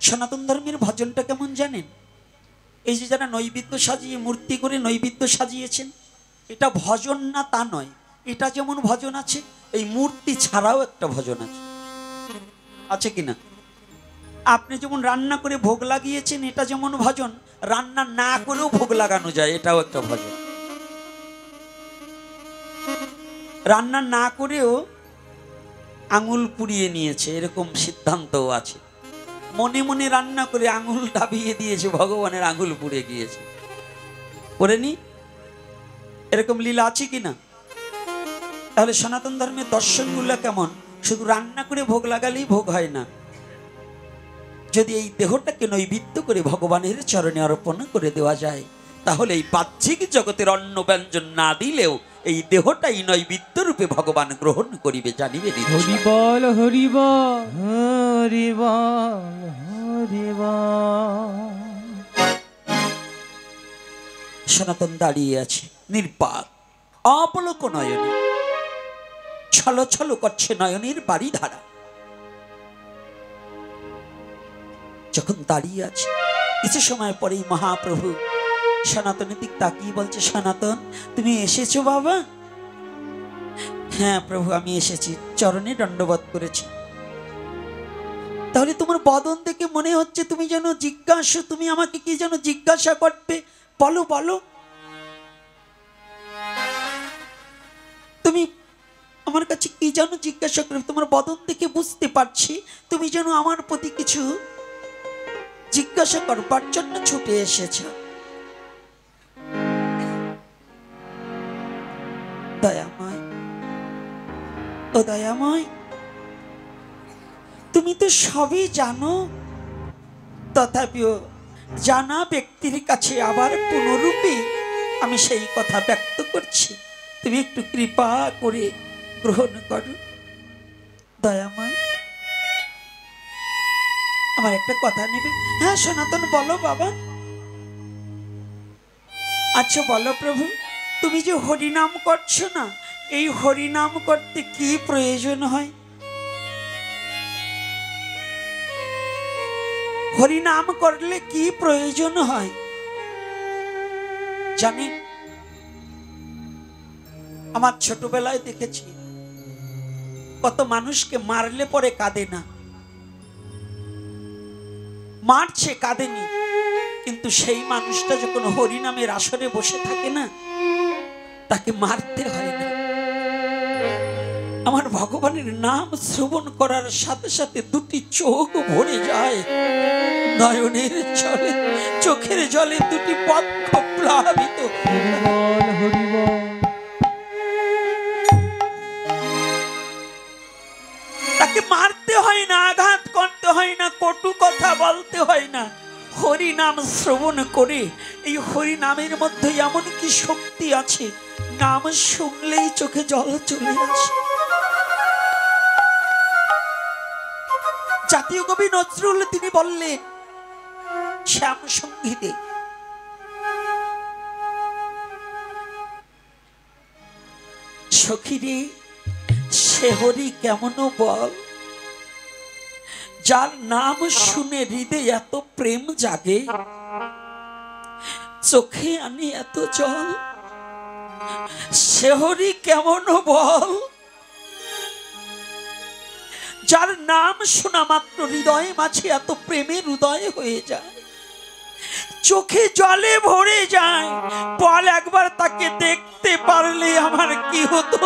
সনাতন ধর্মের ভজনটা কেমন জানেন? এই যে যারা নৈবেদ্য সাজিয়ে মূর্তি করে নৈবেদ্য সাজিয়েছেন, এটা ভজন না তা নয়। এটা যেমন ভজন আছে, এই মূর্তি ছাড়াও একটা ভজন আছে। আছে কিনা? আপনি যেমন রান্না করে ভোগ লাগিয়েছেন, এটা যেমন ভজন, রান্না না করেও ভোগ লাগানো যায়, এটাও একটা ভজন। রান্না না করেও আঙুল পুড়িয়ে নিয়েছে, এরকম সিদ্ধান্তও আছে। মনে মনে রান্না করে আঙুল ডাবিয়ে দিয়েছে, ভগবানের আঙুল পুড়ে গিয়েছে। করেনি? এরকম লীলা আছে কিনা? তাহলে সনাতন ধর্মের দর্শনগুলো কেমন? শুধু রান্না করে ভোগ লাগালেই ভোগ হয় না। যদি এই দেহটাকে নৈবেদ্য করে ভগবানের চরণে অর্পণ করে দেওয়া যায়, তাহলে এই বাহ্যিক জগতের অন্ন ব্যঞ্জন না দিলেও এই দেহটাই নৈবেদ্য রূপে ভগবান গ্রহণ করিবে, জানিবে। হরি বল হরি বল হরি বল হরি বল। সনাতন দাঁড়িয়ে আছে নির্বাক, অপলক নয়নে, ছল ছল করছে নয়নের বাড়ি ধারা। যখন দাঁড়িয়ে আছে, কিছু সময় পরেই মহাপ্রভু সনাতনের দিক তাকিয়ে বলছে, সনাতন তুমি এসেছো বাবা? হ্যাঁ প্রভু আমি এসেছি, চরণে দণ্ডবত করেছি। তাহলে তোমার বদন দেখে মনে হচ্ছে তুমি যেন জিজ্ঞাসা, তুমি আমাকে কি যেন জিজ্ঞাসা করবে, বলো বলো। তুমি আমার কাছে কি যেন জিজ্ঞাসা করবে, তোমার বদন দেখে বুঝতে পারছি তুমি যেন আমার প্রতি কিছু জিজ্ঞাসা করবার জন্য ছুটে এসেছ। দয়াময়, ও দয়াময়, তুমি তো সবই জানো, তথাপিও জানা ব্যক্তির কাছে আবার পুনরূপে আমি সেই কথা ব্যক্ত করছি, তুমি একটু কৃপা করে গ্রহণ করো। দয়াময়, আমার একটা কথা নেবে? হ্যাঁ সনাতন বলো বাবা। আচ্ছা বলো প্রভু, তুমি যে হরিনাম করছো না, এই হরিনাম করতে কি প্রয়োজন হয়? হরিনাম করলে কি প্রয়োজন হয় জানেন? আমার ছোটবেলায় দেখেছি কত মানুষকে মারলে পরে কাঁদে না, মারছে কাঁদেনি, কিন্তু সেই মানুষটা যখন হরিনামের আসরে বসে থাকে না, তাকে মারতে হয় না। আমার ভগবানের নাম শ্রবণ করার সাথে সাথে দুটি চোখ ভরে যায় নয়নের জলে, চোখের জলে দুটি পক্ষ প্লাবিত। তাকে মারতে হয় না, আঘাত করতে হয় না, কটু কথা বলতে হয় না। হরিনাম শ্রবণ করে, এই হরিনামের মধ্যে এমন কি শক্তি আছে, নাম শুনলেই চোখে জল চলে আসে। জাতীয় কবি নজরুল তিনি বললেন শ্যাম সঙ্গীতে, সখীরে সে হরি কেমন বল, যার নাম শুনে হৃদয়ে এত প্রেম জাগে, চোখে আনি এত জল। সে হরি কেমন বল, যার নাম শোনা মাত্র হৃদয়ে মাঝে এত প্রেমের উদয় হয়ে যায়, চোখে জলে ভরে যায়। বল একবার তাকে দেখতে পারলে আমার কি হতো,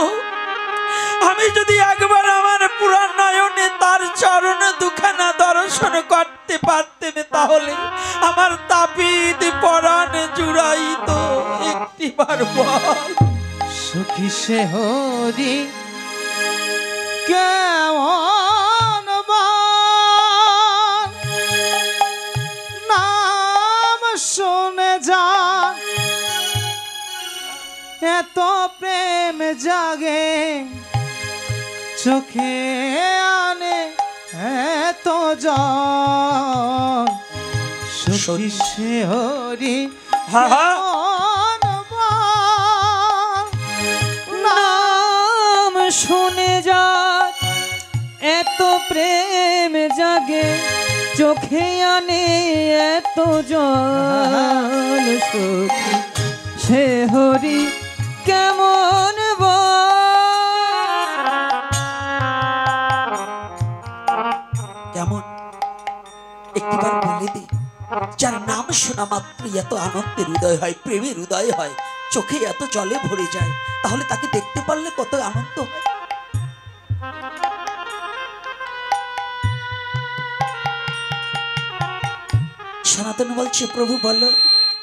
আমি যদি একবার আমার পুরাণ নয়নে তার চরণ দুখানা দর্শন করতে পারতেন, তাহলে আমার তাপিত পরাণ জুড়াইত একটিবার। বল সখী সে হরি কেমন বল, নাম শুনে যা এত প্রেম জাগে, চোখে আনে এত জল। সখী সে হরি কেমন বল, নাম শুনে যা এত প্রেম জাগে, চোখে আনে এত জল সখী সে হরি কেমন কেমন একটিবার বলে দে, যার নাম শোনা মাত্র এত আনন্দের উদয় হয়, প্রেমের উদয় হয়, চোখে এত জলে ভরে যায়, তাহলে তাকে দেখতে পারলে কত আনন্দ হয়। সনাতন বলছে, প্রভু বলো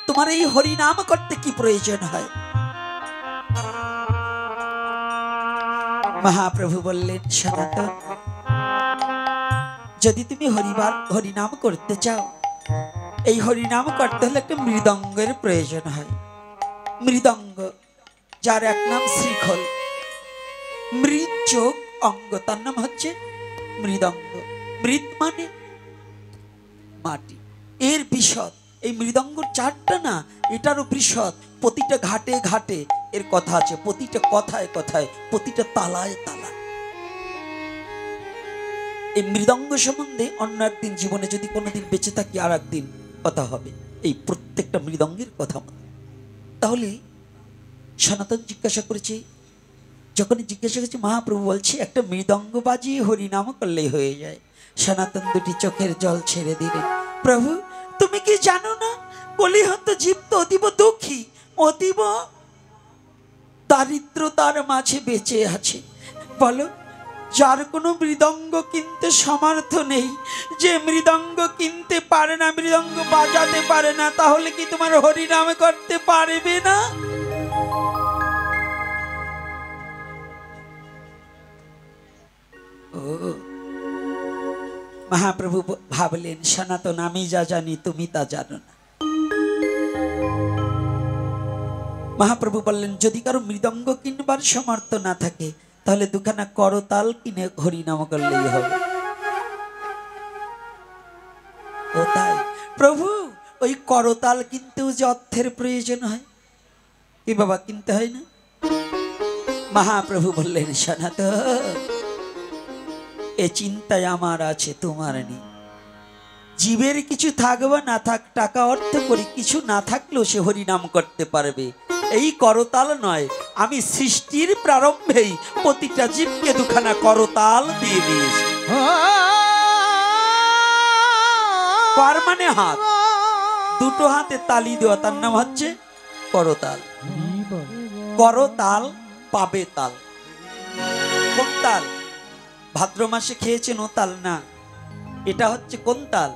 তোমার এই হরি নাম করতে কি প্রয়োজন হয়? মহাপ্রভু বললেন, সনাতন, যদি তুমি হরিনাম করতে চাও, এই হরিনাম করতে হলে একটা মৃদঙ্গের প্রয়োজন হয়। মৃদঙ্গ, যার এক নাম শ্রীখল, মৃদ যোগ অঙ্গ, তার নাম হচ্ছে মৃদঙ্গ। মৃদ মানে মাটি, এর বিশদ। এই মৃদঙ্গর চারটা না, এটারও বিশদ। প্রতিটা ঘাটে ঘাটে এর কথা আছে, প্রতিটা কথায় কথায়, প্রতিটা তালায় তালায়। এই মৃদঙ্গ সম্বন্ধে অন্য একদিন জীবনে যদি কোনোদিন বেঁচে থাকি, আর একদিন কথা হবে এই প্রত্যেকটা মৃদঙ্গের কথা। তাহলে সনাতন জিজ্ঞাসা করেছে, যখনই জিজ্ঞাসা করেছে, মহাপ্রভু বলছে একটা মৃদঙ্গ বাজিয়ে হরিনাম করলেই হয়ে যায়। সনাতন দুটি চোখের জল ছেড়ে দিলেন। প্রভু, তুমি কি জানো না কলিহত জীব তো অতীব দুঃখী, অতীব দারিদ্রতার মাঝে বেঁচে আছে। বলো, যার কোনো মৃদঙ্গ কিনতে সামর্থ্য নেই, যে মৃদঙ্গ কিনতে পারে না, মৃদঙ্গ বাজাতে পারে না, তাহলে কি তোমার হরিনাম করতে পারবে না? ও মহাপ্রভু ভাবলেন, সনাতন, আমি যা জানি তুমি তা জানো না। মহাপ্রভু বললেন, যদি কারো মৃদঙ্গ কিনবার সামর্থ্য না থাকে, তাহলে দুখানা করতাল কিনে হরিনাম করলেই হবে। ও তাই প্রভু, ওই করতাল কিনতেও যে অর্থের প্রয়োজন হয়, কি বাবা কিনতে হয় না? মহাপ্রভু বললেন, সনাতন, এ চিন্তায় আমার আছে, তোমার নেই। জীবের কিছু থাকবে না থাক, টাকা অর্থ করে কিছু না থাকলেও সে হরিনাম করতে পারবে। এই করতাল নয়, আমি সৃষ্টির প্রারম্ভেই প্রতিটা জীবকে দুখানা করতাল দিয়ে দিয়েছি। কর মানে হাত, দুটো হাতে তালি দেওয়া, তার নাম হচ্ছে করতাল। করতাল পাবে তাল। কোন তাল? ভাদ্র মাসে খেয়েছেন ও তাল না, এটা হচ্ছে কোন তাল?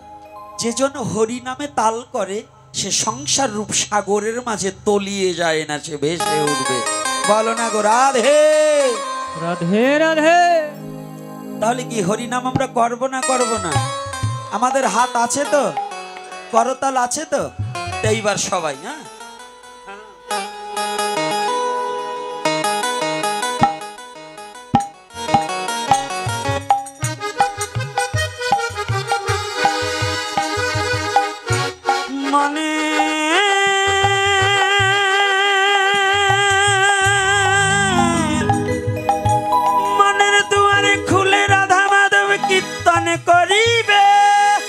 যে জন হরি নামে তাল করে, সে সংসার রূপ সাগরের মাঝে তলিয়ে যায় না, সে ভেসে উঠবে। বলো না গো রাধে রাধে রাধে। তাহলে কি হরিনাম আমরা করব না করব না? আমাদের হাত আছে তো, করতাল আছে তো? এইবার সবাই, হ্যাঁ, মানে মনের দুয়ারে খুলে রাধা মাধব কীর্তন করিবে,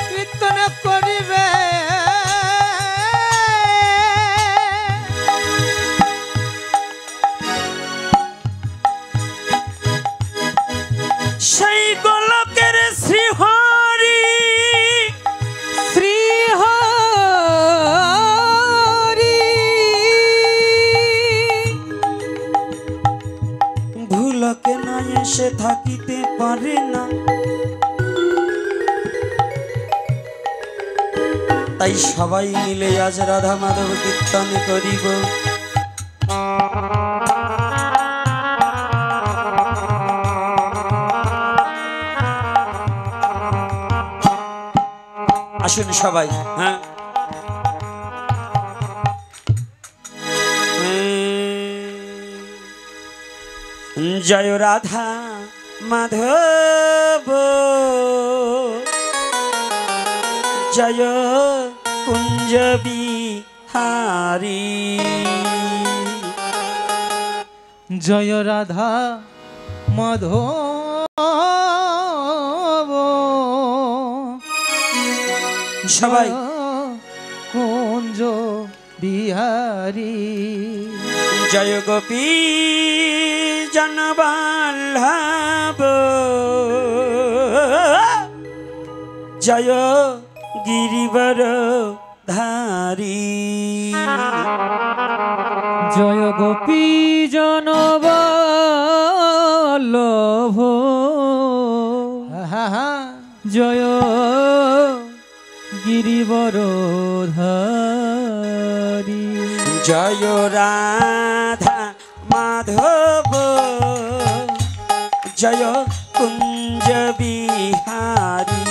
কীর্তন করিবে। সেই গোলকের শ্রীহরি, শ্রীহরি ভুলকে না এসে থাকিতে পারে না। তাই সবাই মিলে আজ রাধা মাধব কীর্তন করিব। আসুন সবাই, হ্যাঁ, জয় রাধা মাধব, জয় কুঞ্জ বিহারী, জয় রাধা মাধব, সবাই কুঞ্জ বিহারী জয় গোপী জনবল্লভ জয় গিরিবর ধারী জয় গোপী জনবল্লভ জয় গিরিবরধারী জয় রাধা মাধব জয় কুঞ্জ বিহারী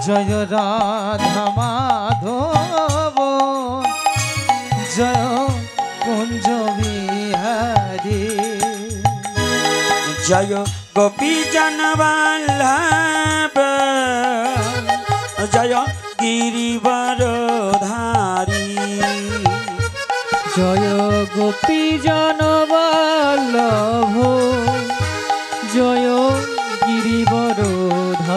জয় রাধা মাধব জয় কুঞ্জ বিহারী জয় গোপী জনবল্লভ জয় গিরিবর ধারী জয় গোপী জনবল্লভ জয় গিরিবরধারী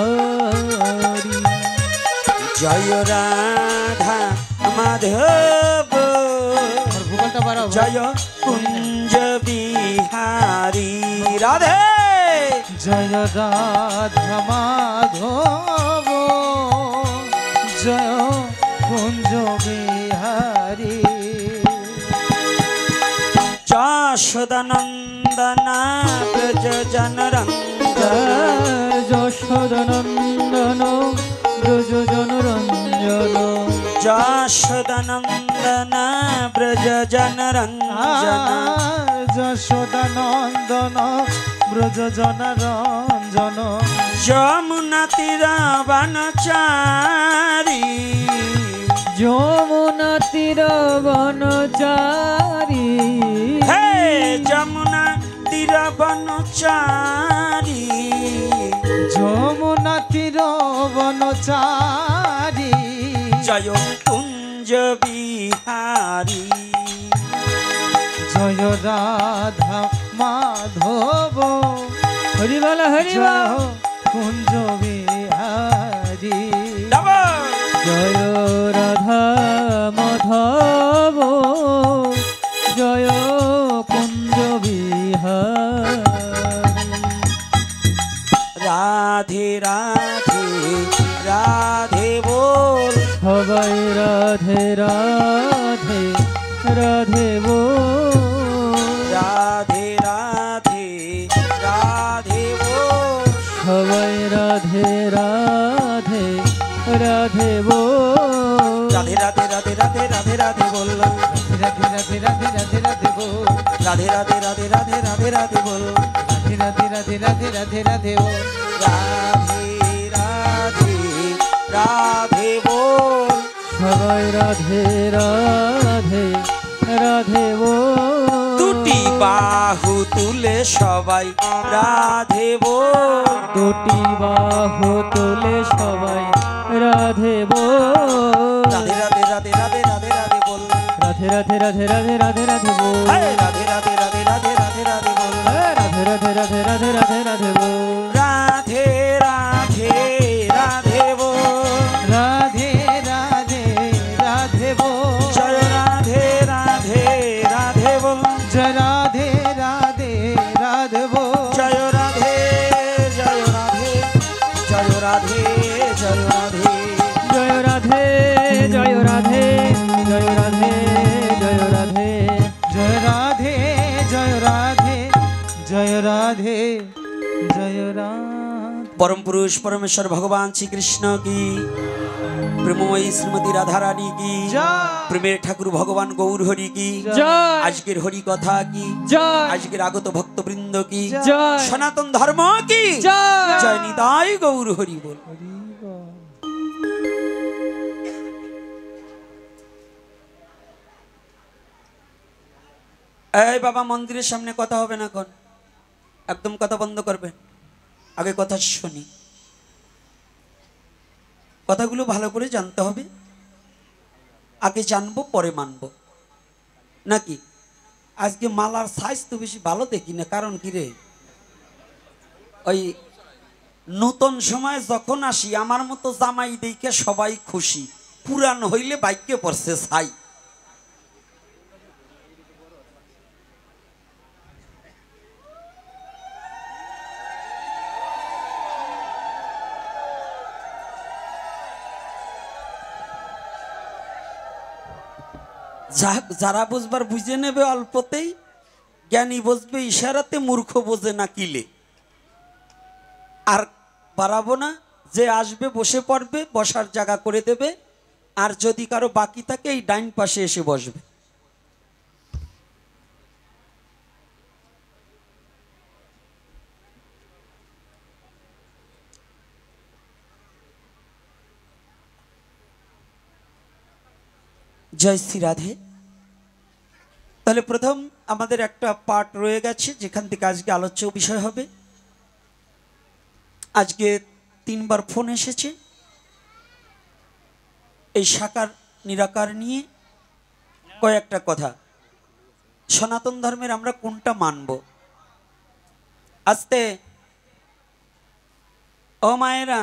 জয় রাধা মাধব ভূগোলটা বাড়াও জয় কুঞ্জ বিহারী রাধে জয় রাধা মাধব জয় কুঞ্জ বিহারী যশোদানন্দন ব্রজ জনরঞ্জন যশোদানন্দন ব্রজ জনরঞ্জন যশোদানন্দন ব্রজ জনরঞ্জন যশোদানন্দন ব্রজ জনরঞ্জন যমুনা তীর বনচারী যমুনা তীর বনচারী হে যমুনা তীর বনচারী যমুনা তীর বনচারী জয় কুঞ্জ বিহারী জয় রাধা মাধব হরিবল হরিবল কুঞ্জ বিহারী জয় রাধা মাধব জয় কুঞ্জ বিহারী রাধে রাধে রাধে বল সবাই রাধে রাধে রাধে বল রাধে রাধে রাধে বল সবাই রাধে রাধে রাধে বল রাধে রাধে রাধে রাধে রাধে রাধে বল রাধে রাধে রাধে রাধে রাধে বল রাধে রাধে রাধে রাধে রাধে রাধে বল রাধে রাধে রাধে রাধে রাধে রাধে বল রাধে রাধে রাধে বল সবাই রাধে রাধে রাধে বল দুটি বাহু তুলে সবাই রাধে বল দুটি বাহু তুলে সবাই রাধে বল রাধে রাধে রাধে রাধে রাধে রাধে বল রাধে রাধে রাধে রাধে রাধে রাধে বল রাধে রাধে রাধে রাধে রাধে রাধে বল রাধে রাধে রাধে রাধে রাধে রাধে বল রাধে রাধে রাধে বল রাধে রাধে রাধে বল জয় রাধে রাধে রাধে বল জয় রাধে রাধে রাধে বল জয় রাধে জয় রাধে জয় রাধে জয় রাধে জয় রাধে জয় রাধে জয় রাধে জয় রাধে জয় রাধে জয় রাধে জয় রাধে জয় রাধে परम पुरुष परमेश्वर भगवान श्री कृष्ण की प्रेममयी श्रीमती राधा रानी की प्रेमेर ठाकुर भगवान गौर हरि की जय आजकेर हरि कथा की जय आजकेर आगत भक्तवृंद की जय सनातन धर्म की जय जय निताई गौर हरि बोल এই বাবা মন্দিরের সামনে কথা হবে না কোন একদম কথা বন্ধ করবেন আগে কথা শুনি কথাগুলো ভালো করে জানতে হবে আগে জানবো পরে মানবো নাকি আজকে মালার সাইজ তো বেশি ভালো দেখি না কারণ কি রে ওই নূতন সময় যখন আসি আমার মতো জামাই দেখে সবাই খুশি, পুরান হইলে বাইকে পড়ছে ছাই। যারা বুঝবার বুঝে নেবে অল্পতেই, জ্ঞানী বুঝবে ইশারাতে, মূর্খ বোঝে না কিলে। আর বাড়াবো না, যে আসবে বসে পড়বে, বসার জায়গা করে দেবে, আর যদি কারো বাকি থাকে এই ডাইন পাশে এসে বসবে। জয় শ্রী রাধে। তাহলে প্রথম আমাদের একটা পার্ট রয়ে গেছে যেখান থেকে আজকে আলোচ্য বিষয় হবে। আজকে 3 বার ফোন এসেছে এই সাকার নিরাকার নিয়ে। কয়েকটা কথা, সনাতন ধর্মের আমরা কোনটা মানব? আস্তে, ও মায়েরা,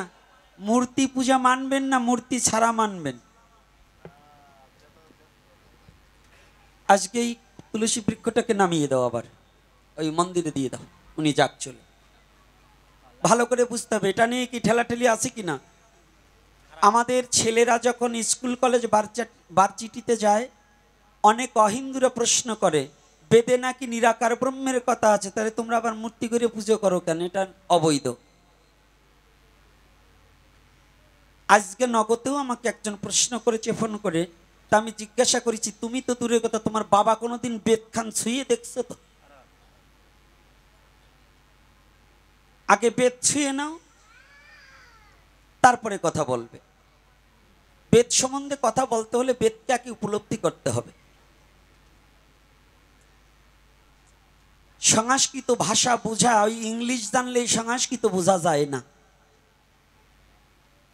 মূর্তি পূজা মানবেন না মূর্তি ছাড়া মানবেন? আজকে এই তুলসী বৃক্ষটাকে নামিয়ে দাও, আবার ওই মন্দিরে দিয়ে দাও, উনি যাক চলে। ভালো করে বুঝতে হবে এটা নিয়ে কি ঠেলাঠেলি আছে কিনা। আমাদের ছেলেরা যখন স্কুল কলেজ ভার্সিটিতে যায়, অনেক অহিন্দুরা প্রশ্ন করে বেদে নাকি নিরাকার ব্রহ্মের কথা আছে, তাহলে তোমরা আবার মূর্তি করে পুজো করো কেন? এটা অবৈধ। আজকে নগদেও আমাকে একজন প্রশ্ন করেছে ফোন করে, তা আমি জিজ্ঞাসা করেছি তুমি তো দূরের কথা, তোমার বাবা কোনোদিন বেদ খান ছুঁয়ে দেখছো তো? আগে বেদ ছুঁয়ে নাও, তারপরে কথা বলবে। বেদ সম্বন্ধে কথা বলতে হলে বেদকে আগে উপলব্ধি করতে হবে। সংস্কৃত ভাষা বোঝা, ওই ইংলিশ জানলে এই সংস্কৃত বোঝা যায় না।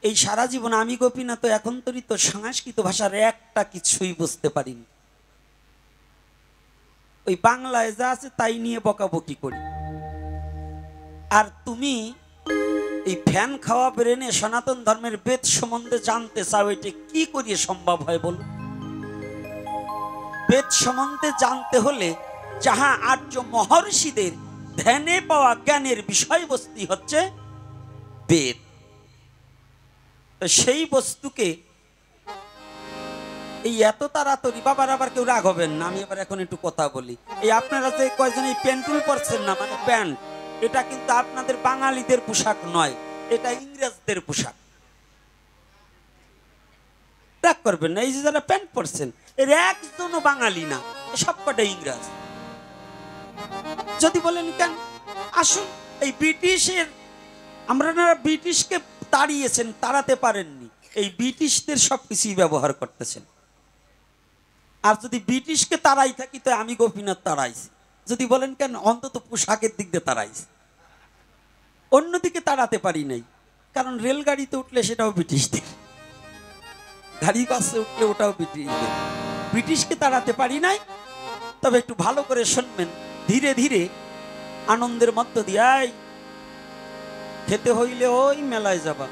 এই সারা জীবন আমি গোপীনাথ এখন তরি তো সংস্কৃত ভাষার একটা কিছুই বুঝতে পারিনি। ওই বাংলায় যা আছে তাই নিয়ে বকাবকি করি। আর তুমি এই ফ্যান খাওয়া ব্রেনে সনাতন ধর্মের বেদ সম্বন্ধে জানতে চাও, এটা কি করিয়ে সম্ভব হয় বলো? বেদ সম্বন্ধে জানতে হলে যাহা আর্য মহর্ষিদের ধ্যানে পাওয়া জ্ঞানের বিষয়বস্তু হচ্ছে বেদ, সেই বস্তুকে এই এত তাড়াতাড়ি, বাবার আবার কেউ রাগ হবেন না, আমি আবার এখন একটু কথা বলি। এই আপনারা যে কয়জন এই প্যান্টুল পরছেন না, মানে প্যান্ট, এটা কিন্তু আপনাদের বাঙালিদের পোশাক নয়, এটা ইংরেজদের পোশাক। রাগ করবেন না, এই যে যারা প্যান্ট পরছেন এর একজনও বাঙালি না, সব কটা ইংরেজ। যদি বলেন কেন, আসুন এই ব্রিটিশের, আমরা ব্রিটিশকে তাড়িয়েছেন, তাড়াতে পারেননি, এই ব্রিটিশদের সবকিছুই ব্যবহার করতেছেন। আর যদি ব্রিটিশকে তাড়াই থাকি তো আমি গোপীনাথ তাড়াইছি। যদি বলেন কেন, অন্তত পোশাকের দিক দিয়ে তাড়াইছি, অন্যদিকে তাড়াতে পারি নাই। কারণ রেলগাড়িতে উঠলে সেটাও ব্রিটিশদের, গাড়ি বাসে উঠলে ওটাও ব্রিটিশদের। ব্রিটিশকে তাড়াতে পারি নাই। তবে একটু ভালো করে শুনবেন, ধীরে ধীরে আনন্দের মধ্য দিয়ে খেতে হইলে ওই মেলায় যাবা।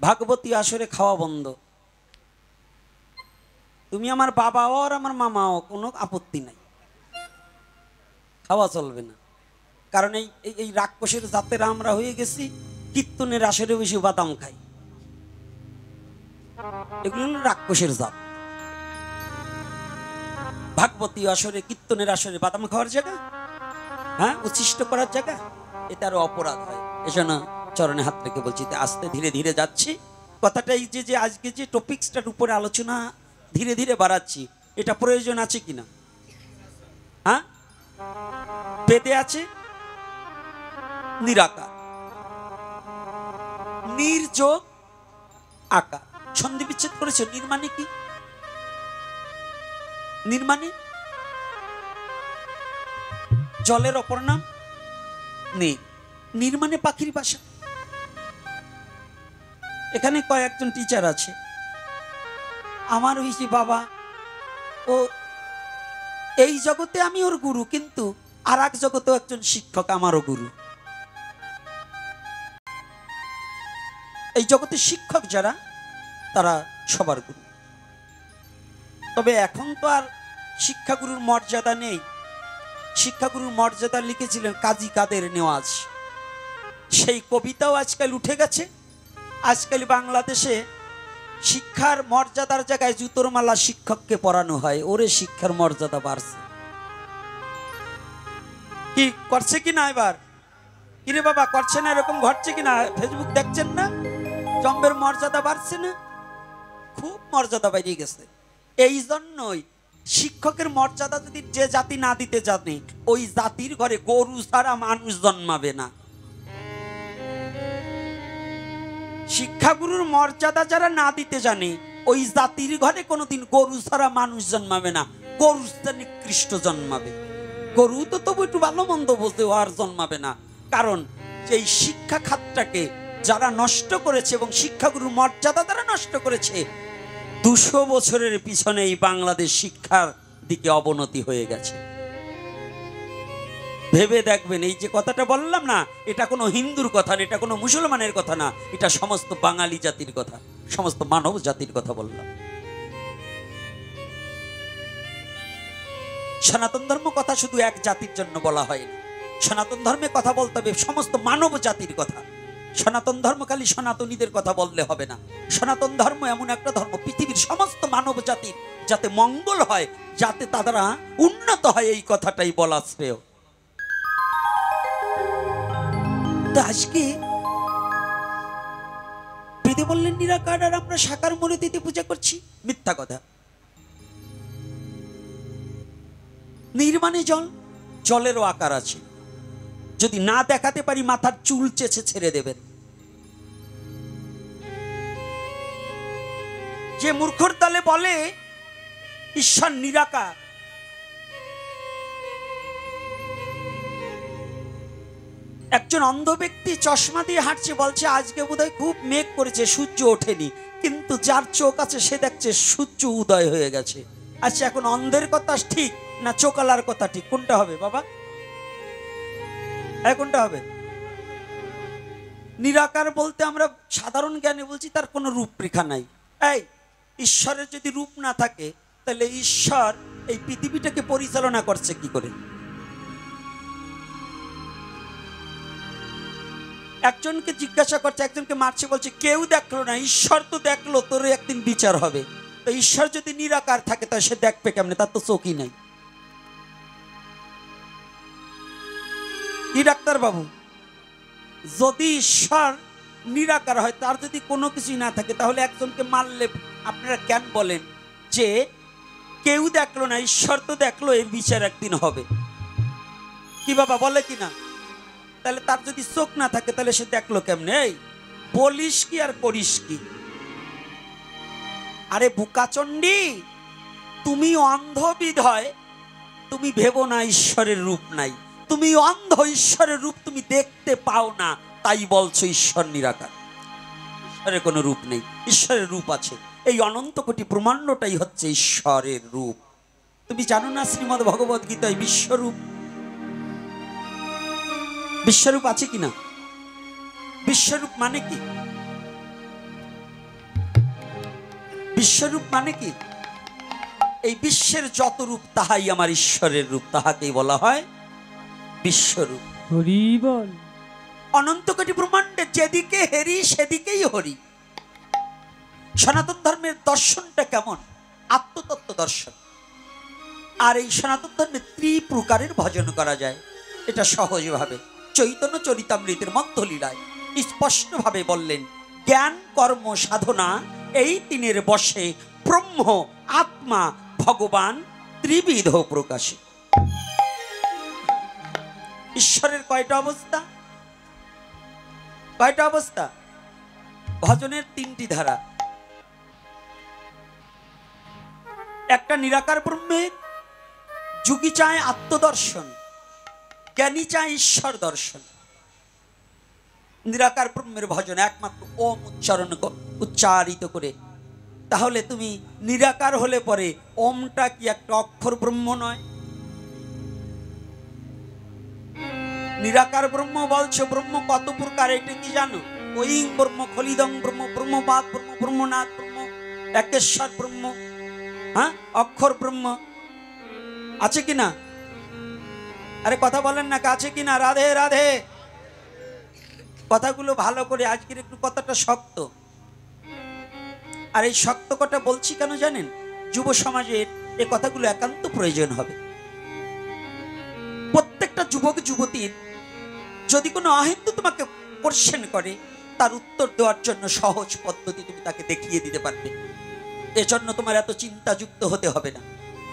ভাগবতী আসরে খাওয়া বন্ধ। তুমি আমার বাবাও আর আমার মামাও, কোনো আপত্তি নাই, খাওয়া চলবে না। কারণ এই রাক্ষসের জাতেরা আমরা হয়ে গেছি, কীর্তনের আসরে বেশি বাদাম খাই। এগুলো হলো রাক্ষসের জাত। ভাগবতী আসরে, কীর্তনের আসরে বাদাম খাওয়ার জায়গা, হ্যাঁ, উচ্ছিষ্ট করার জায়গা, এটা আরো অপরাধ হয়। এজন্য চরণে হাত রেখে বলছি, আস্তে ধীরে ধীরে যাচ্ছি। কথাটা এই যে আজকে যে টপিকসটার উপরে আলোচনা ধীরে ধীরে বাড়াচ্ছি, এটা প্রয়োজন আছে কিনা? হ্যাঁ, বেদে আছে নিরাকার, নির্যোগ আকার। সন্ধি বিচ্ছেদ করেছে। নির্মাণে কি? নির্মাণে জলের অপর নাম নীর। নির্মাণে পাখির বাসা। এখানে কয়েকজন টিচার আছে, আমার হয়েছে বাবা, ও এই জগতে আমি ওর গুরু, কিন্তু আর এক জগতেও একজন শিক্ষক আমারও গুরু। এই জগতে শিক্ষক যারা, তারা সবার গুরু। তবে এখন তো আর শিক্ষাগুরুর মর্যাদা নেই। শিক্ষাগুরুর মর্যাদা লিখেছিলেন কাজী কাদের নেওয়াজ। সেই কবিতাও আজকাল উঠে গেছে। আজকাল বাংলাদেশে শিক্ষার মর্যাদার জায়গায় জুতোর মালা শিক্ষককে পরানো হয়। ওরে শিক্ষার মর্যাদা বাড়ছে, কি করছে কিনা এবার? কিরে বাবা, করছে না? এরকম ঘটছে কিনা? ফেসবুক দেখছেন না? জম্বের মর্যাদা বাড়ছে না? খুব মর্যাদা বেরিয়ে গেছে। এই জন্যই শিক্ষকের মর্যাদা যদি যে জাতি না দিতে জানে, ওই জাতির ঘরে গরু ছাড়া মানুষ জন্মাবে না। শিক্ষাগুরুর মর্যাদা যারা না দিতে জানে, ওই জাতির ঘরে কোনোদিন গরু ছাড়া মানুষ জন্মাবে না। গরু নিকৃষ্ট জন্মাবে। গরু তো তবু একটু ভালো মন্দ বোঝে, আর জন্মাবে না। কারণ এই শিক্ষা খাতটাকে যারা নষ্ট করেছে এবং শিক্ষাগুরুর মর্যাদা যারা নষ্ট করেছে, 200 বছরের পিছনে এই বাংলাদেশ শিক্ষার দিকে অবনতি হয়ে গেছে। ভেবে দেখবেন, এই যে কথাটা বললাম না, এটা কোনো হিন্দুর কথা না, এটা কোনো মুসলমানের কথা না, এটা সমস্ত বাঙালি জাতির কথা, সমস্ত মানব জাতির কথা বললাম। সনাতন ধর্ম কথা শুধু এক জাতির জন্য বলা হয় না। সনাতন ধর্মে কথা বলতে হবে সমস্ত মানব জাতির কথা। সনাতন ধর্ম খালি সনাতনীদের কথা বললে হবে না। সনাতন ধর্ম এমন একটা ধর্ম, পৃথিবীর সমস্ত মানব জাতির যাতে মঙ্গল হয়, যাতে তারা উন্নত হয়, এই কথাটাই বলা শ্রেয়। আজকে বেদে বললেন নিরাকার, আর আমরা সাকার মূর্তিতে পূজা করছি। মিথ্যা কথা। নির্মাণে জল, জলেরও আকার আছে। যদি না দেখাতে পারি, মাথার চুল চেঁচে ছেড়ে দেবেন। যে মূর্খর দলে বলে ঈশ্বর নিরাকার, একজন অন্ধ ব্যক্তি চশমা দিয়ে হাঁটছে, বলছে আজকে বোধহয় খুব মেঘ করেছে, সূর্য ওঠেনি। কিন্তু যার চোখ আছে সে দেখছে সূর্য উদয় হয়ে গেছে। আচ্ছা, এখন অন্ধের কথা ঠিক না চোকালার কথা ঠিক? কোনটা হবে বাবা? কোনটা হবে? নিরাকার বলতে আমরা সাধারণ জ্ঞানে বলছি তার কোনো রূপরেখা নাই। এই ঈশ্বরের যদি রূপ না থাকে, তাহলে ঈশ্বর এই পৃথিবীটাকে পরিচালনা করছে কি করে? একজনকে জিজ্ঞাসা করছে, একজনকে মারছে, বলছে কেউ দেখলো না, ঈশ্বর তো দেখলো, তোর একদিন বিচার হবে। তো ঈশ্বর যদি নিরাকার থাকে, তাহলে সে দেখবে কেমনে? তার তো চোখই নাই। কি ডাক্তার বাবু, যদি ঈশ্বর নিরাকার হয়, তার যদি কোনো কিছুই না থাকে, তাহলে একজনকে মারলে আপনারা কেন বলেন যে কেউ দেখলো না, ঈশ্বর তো দেখলো, এর বিচার একদিন হবে? কি বাবা, বলে কি না? তাহলে তার যদি চোখ না থাকে, তাহলে সে দেখলো কেমনে? এই বলিস কি আর করিস কি? আরে বুকাচণ্ডী, তুমি অন্ধ বিধয় তুমি ভেবো না ঈশ্বরের রূপ নাই। তুমি অন্ধ, ঈশ্বরের রূপ তুমি দেখতে পাও না, তাই বলছো ঈশ্বর নিরাকার। ঈশ্বরের কোনো রূপ নেই, ঈশ্বরের রূপ আছে। এই অনন্ত কোটি ব্রহ্মাণ্ডটাই হচ্ছে ঈশ্বরের রূপ। তুমি জানো না শ্রীমদ্ ভগবদ গীতায় বিশ্বরূপ, বিশ্বরূপ আছে কিনা? বিশ্বরূপ মানে কি? বিশ্বরূপ মানে কি? এই বিশ্বের যত রূপ তাহাই আমার ঈশ্বরের রূপ, তাহাকেই বলা হয় বিশ্বরূপ। হরি বল। অনন্ত কোটি ব্রহ্মাণ্ডে যেদিকে হেরি সেদিকেই হরি। সনাতন ধর্মের দর্শনটা কেমন? আত্মতত্ত্ব দর্শন। আর এই সনাতন ধর্মে ত্রিপ্রকারের ভজন করা যায়। এটা সহজভাবে চৈতন্য চরিতামৃতের মধ্যলীলায় স্পষ্টভাবে বললেন, জ্ঞান কর্ম সাধনা এই তিনের বশে ব্রহ্ম আত্মা ভগবান ত্রিবিধ প্রকাশে। ঈশ্বরের কয়টা অবস্থা? কয়টা অবস্থা? ভজনের 3টি ধারা। একটা নিরাকার ব্রহ্মের, যোগী চায় আত্মদর্শন, জ্ঞানী চায় ঈশ্বর দর্শন। নিরাকার ব্রহ্মের ভজন একমাত্র ওম উচ্চারিত করে। তাহলে তুমি নিরাকার হলে পরে ওমটা কি একটা অক্ষর ব্রহ্ম নয়? নিরাকার ব্রহ্ম বলছো, ব্রহ্ম কত প্রকার এটা কি জানো? ওইং ব্রহ্ম, খলিদং ব্রহ্ম, ব্রহ্মবাদ ব্রহ্ম, ব্রহ্মনাথ ব্রহ্ম, একেশ্বর ব্রহ্ম, হ্যাঁ, অক্ষর ব্রহ্ম, আছে কিনা? আরে কথা বলেন না, আছে কিনা? রাধে রাধে। কথাগুলো ভালো করে, আজকের একটু কথাটা শক্ত। আর এই শক্ত কথা বলছি কেন জানেন? যুব সমাজের এই কথাগুলো একান্ত প্রয়োজন হবে। প্রত্যেকটা যুবক যুবতীর যদি কোনো অহিন্দু তোমাকে কোশ্চেন করে, তার উত্তর দেওয়ার জন্য সহজ পদ্ধতি তুমি তাকে দেখিয়ে দিতে পারবে। এজন্য তোমার এত চিন্তাযুক্ত হতে হবে না,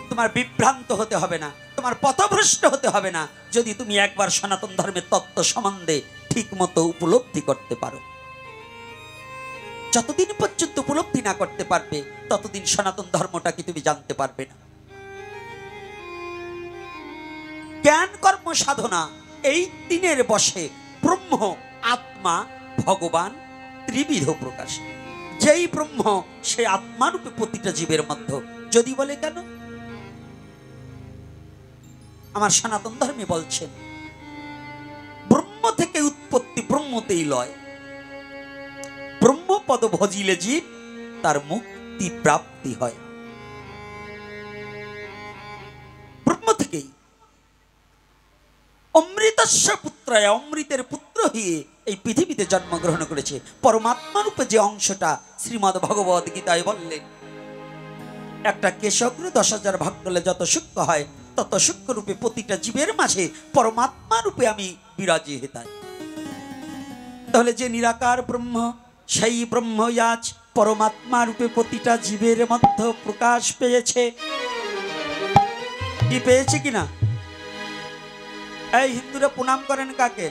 তোমার বিভ্রান্ত হতে হবে না, তোমার পথভ্রষ্ট হতে হবে না, যদি তুমি একবার সনাতন ধর্মের তত্ত্ব সম্বন্ধে ঠিক মতো উপলব্ধি করতে পারো। যতদিন পর্যন্ত উপলব্ধি না করতে পারবে, ততদিন সনাতন ধর্মটাকে তুমি জানতে পারবে না। জ্ঞান কর্ম সাধনা এই তিনের বশে ব্রহ্ম, আত্মা, ভগবান ত্রিবিধ প্রকাশ। যেই ব্রহ্ম সে আত্মারূপে প্রতিটা জীবের মধ্যে। যদি বলে কেন? আমার সনাতন ধর্মে বলছেন ব্রহ্ম থেকে উৎপত্তি, ব্রহ্মতেই লয়। ব্রহ্মপদ ভজিলে জীব তার মুক্তি প্রাপ্তি হয়। ব্রহ্ম থেকেই অমৃতস্য পুত্রায়, অমৃতের পুত্র হয়ে এই পৃথিবীতে জন্মগ্রহণ করেছে। পরমাত্মা রূপে যে অংশটা শ্রীমদ্ ভগবত গীতায় বললেন, একটা কেশগ্র 10,000 ভাগ করলে যত সূক্ষ্ম হয়, তত সূক্ষ্ম রূপে প্রতিটা জীবের মাঝে পরমাত্মা রূপে আমি বিরাজি হেতাই। তাহলে যে নিরাকার ব্রহ্ম, সেই ব্রহ্ম আজ পরমাত্মা রূপে প্রতিটা জীবের মধ্যে প্রকাশ পেয়েছে। কি পেয়েছে কিনা? এই হিন্দুরা প্রণাম করেন কাকে?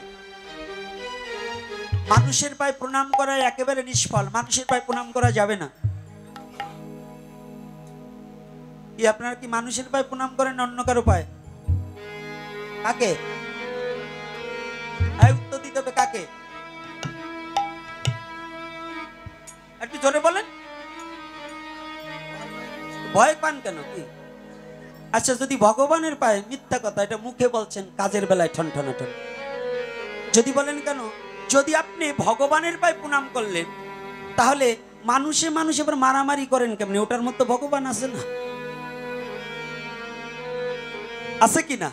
মানুষের পায়ে প্রণাম করা একেবারে নিষ্ফল। মানুষের পায়ে প্রণাম করা যাবে না। কি আপনারা কি মানুষের পায়ে প্রণাম করেন অন্য কারো পায়ে? কাকে? উত্তর দিতে হবে কাকে? একটু জোরে বলেন। ভয় পান কেন? কি আচ্ছা, যদি ভগবানের পায়ে, মিথ্যা কথা, এটা মুখে বলছেন, কাজের বেলায় ঠনঠনাঠন। যদি বলেন কেন? যদি আপনি ভগবানের পায়ে প্রণাম করলেন, তাহলে মানুষে মানুষে এবার মারামারি করেন কেমনি? ওটার মধ্যে ভগবান আছে না? আছে কিনা?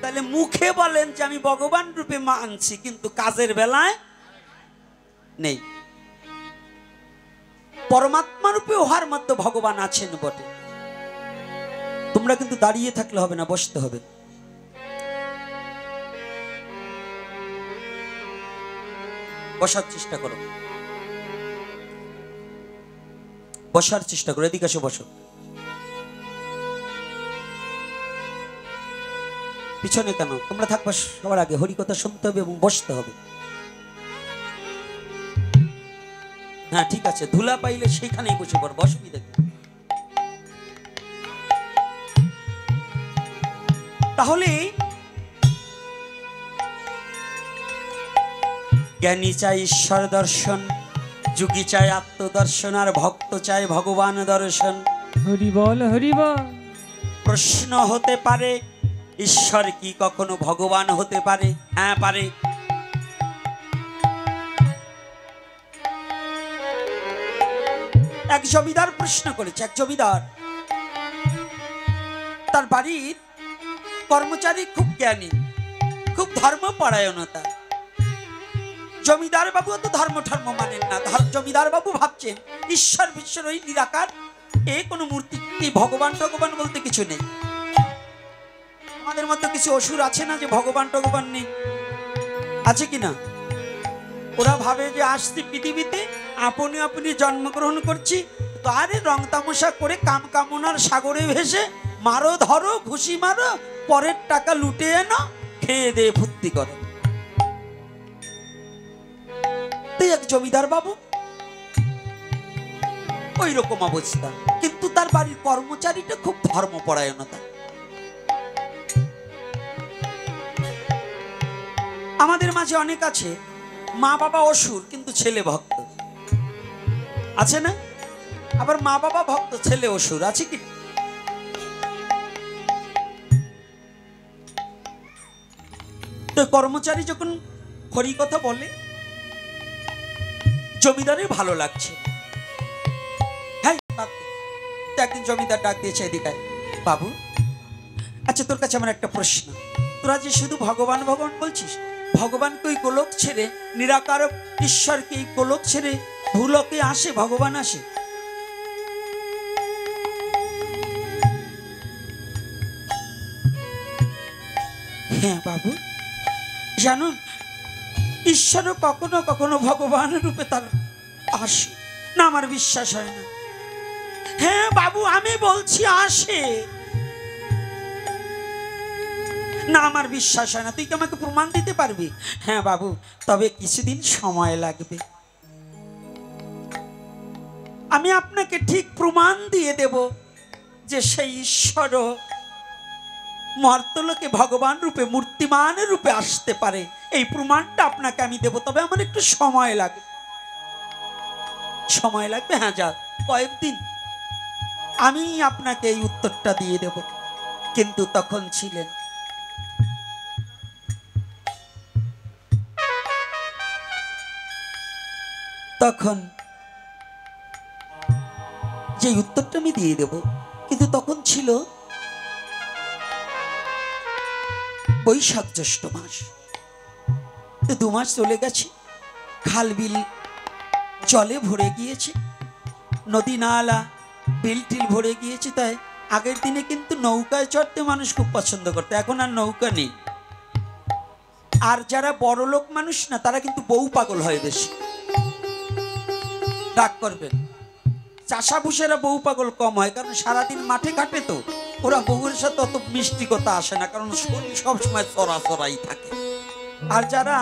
তাহলে মুখে বলেন যে আমি ভগবান রূপে মানছি, কিন্তু কাজের বেলায় নেই। পরমাত্মা রূপে ওহার মধ্যে ভগবান আছেন বটে। তোমরা কিন্তু দাঁড়িয়ে থাকলে হবে না, বসতে হবে। বসার চেষ্টা করো, বসার চেষ্টা করো। এদিকে এসে বসো। পিছনে কেন? তোমরা থাকবা সবার আগে। হরিকথা শুনতে হবে এবং বসতে হবে। হ্যাঁ ঠিক আছে, ধুলা পাইলে সেইখানেই বসে পড়ো, অসুবিধা কি? তাহলে জ্ঞানী চাই ঈশ্বর দর্শন, যোগী চাই আত্মদর্শন, আর ভক্ত চাই ভগবান দর্শন। হরি বল, হরি বল। প্রশ্ন হতে পারে, ঈশ্বর কি কখনো ভগবান হতে পারে? হ্যাঁ পারে। এক জমিদার প্রশ্ন করেছে। এক জমিদার, তার বাড়ির কর্মচারী খুব জ্ঞানী, খুব ধর্মপরায়ণতা। জমিদার বাবু তো ধর্ম ঠর্ম মানেন না। জমিদার বাবু ভাবছেন ঈশ্বর বিশ্বর ওই নিরাকার, এ কোনো মূর্তি, ভগবান টগবান বলতে কিছু নেই। আমাদের মধ্যে কিছু অসুর আছে না যে ভগবান টগবান নেই? আছে কিনা? ওরা ভাবে যে আসছি পৃথিবীতে, আপনি আপনি জন্মগ্রহণ করছি, তো আরে রং তামাশা করে কাম কামনার সাগরে ভেসে মারো ধরো ঘুষি মারো, পরের টাকা লুটে এনো, খেয়ে দিয়ে ফুর্তি করো। এক জমিদার বাবু ওই রকম অবস্থা, কিন্তু তার বাড়ির কর্মচারীটা খুব ধর্মপরায়ণতা। আমাদের মাঝে অনেক আছে, মা বাবা অসুর কিন্তু ছেলে ভক্ত, আছে না? আবার মা বাবা ভক্ত, ছেলে অসুর, আছে কি? তো কর্মচারী যখন হরি কথা বলে জমিদারের ভালো লাগছে। হ্যাঁ, একদিন জমিদার ডাক দিয়েছে, এদিকে বাবু, আচ্ছা তোর কাছে আমার একটা প্রশ্ন, তোরা যে শুধু ভগবান ভগবান বলছিস, ভগবানকে ওই গোলক ছেড়ে, নিরাকার ঈশ্বরকে এই গোলক ছেড়ে ভূলোকে আসে, ভগবান আসে? হ্যাঁ বাবু, জানুন ঈশ্বরও কখনো কখনো ভগবানের রূপে তার আসে না, আমার বিশ্বাস হয় না। হ্যাঁ বাবু, আমি বলছি আসে না, আমার বিশ্বাস হয় না। তুই কি আমাকে প্রমাণ দিতে পারবি? হ্যাঁ বাবু, তবে কিছুদিন সময় লাগবে। আমি আপনাকে ঠিক প্রমাণ দিয়ে দেব যে সেই ঈশ্বর মর্তলোকে ভগবান রূপে, মূর্তিমান রূপে আসতে পারে। এই প্রমাণটা আপনাকে আমি দেব, তবে আমার একটু সময় লাগবে। সময় লাগবে? হ্যাঁ, যা কয়েকদিন আমি আপনাকে এই উত্তরটা দিয়ে দেব। কিন্তু তখন ছিলেন তখন যে উত্তরটা আমি দিয়ে দেব, কিন্তু তখন ছিল বৈশাখ জ্যৈষ্ঠ মাস। তো 2 মাস চলে গেছে, খাল বিল জলে ভরে গিয়েছে, নদী নালা বিল টিল ভরে গিয়েছে। তাই আগের দিনে কিন্তু নৌকায় চড়তে মানুষ খুব পছন্দ করতো, এখন আর নৌকা নেই। আর যারা বড় লোক মানুষ না, তারা কিন্তু বউ পাগল হয় বেশি। রাগ করবেন, চাষাভুষেরা বউ পাগল কম হয়, কারণ সারাদিন মাঠে কাটে, তো ওরা বউয়ের সাথে অত মিষ্টিকতা আসে না, কারণ শরীর সবসময় চড়াচড়াই থাকে। আর যারা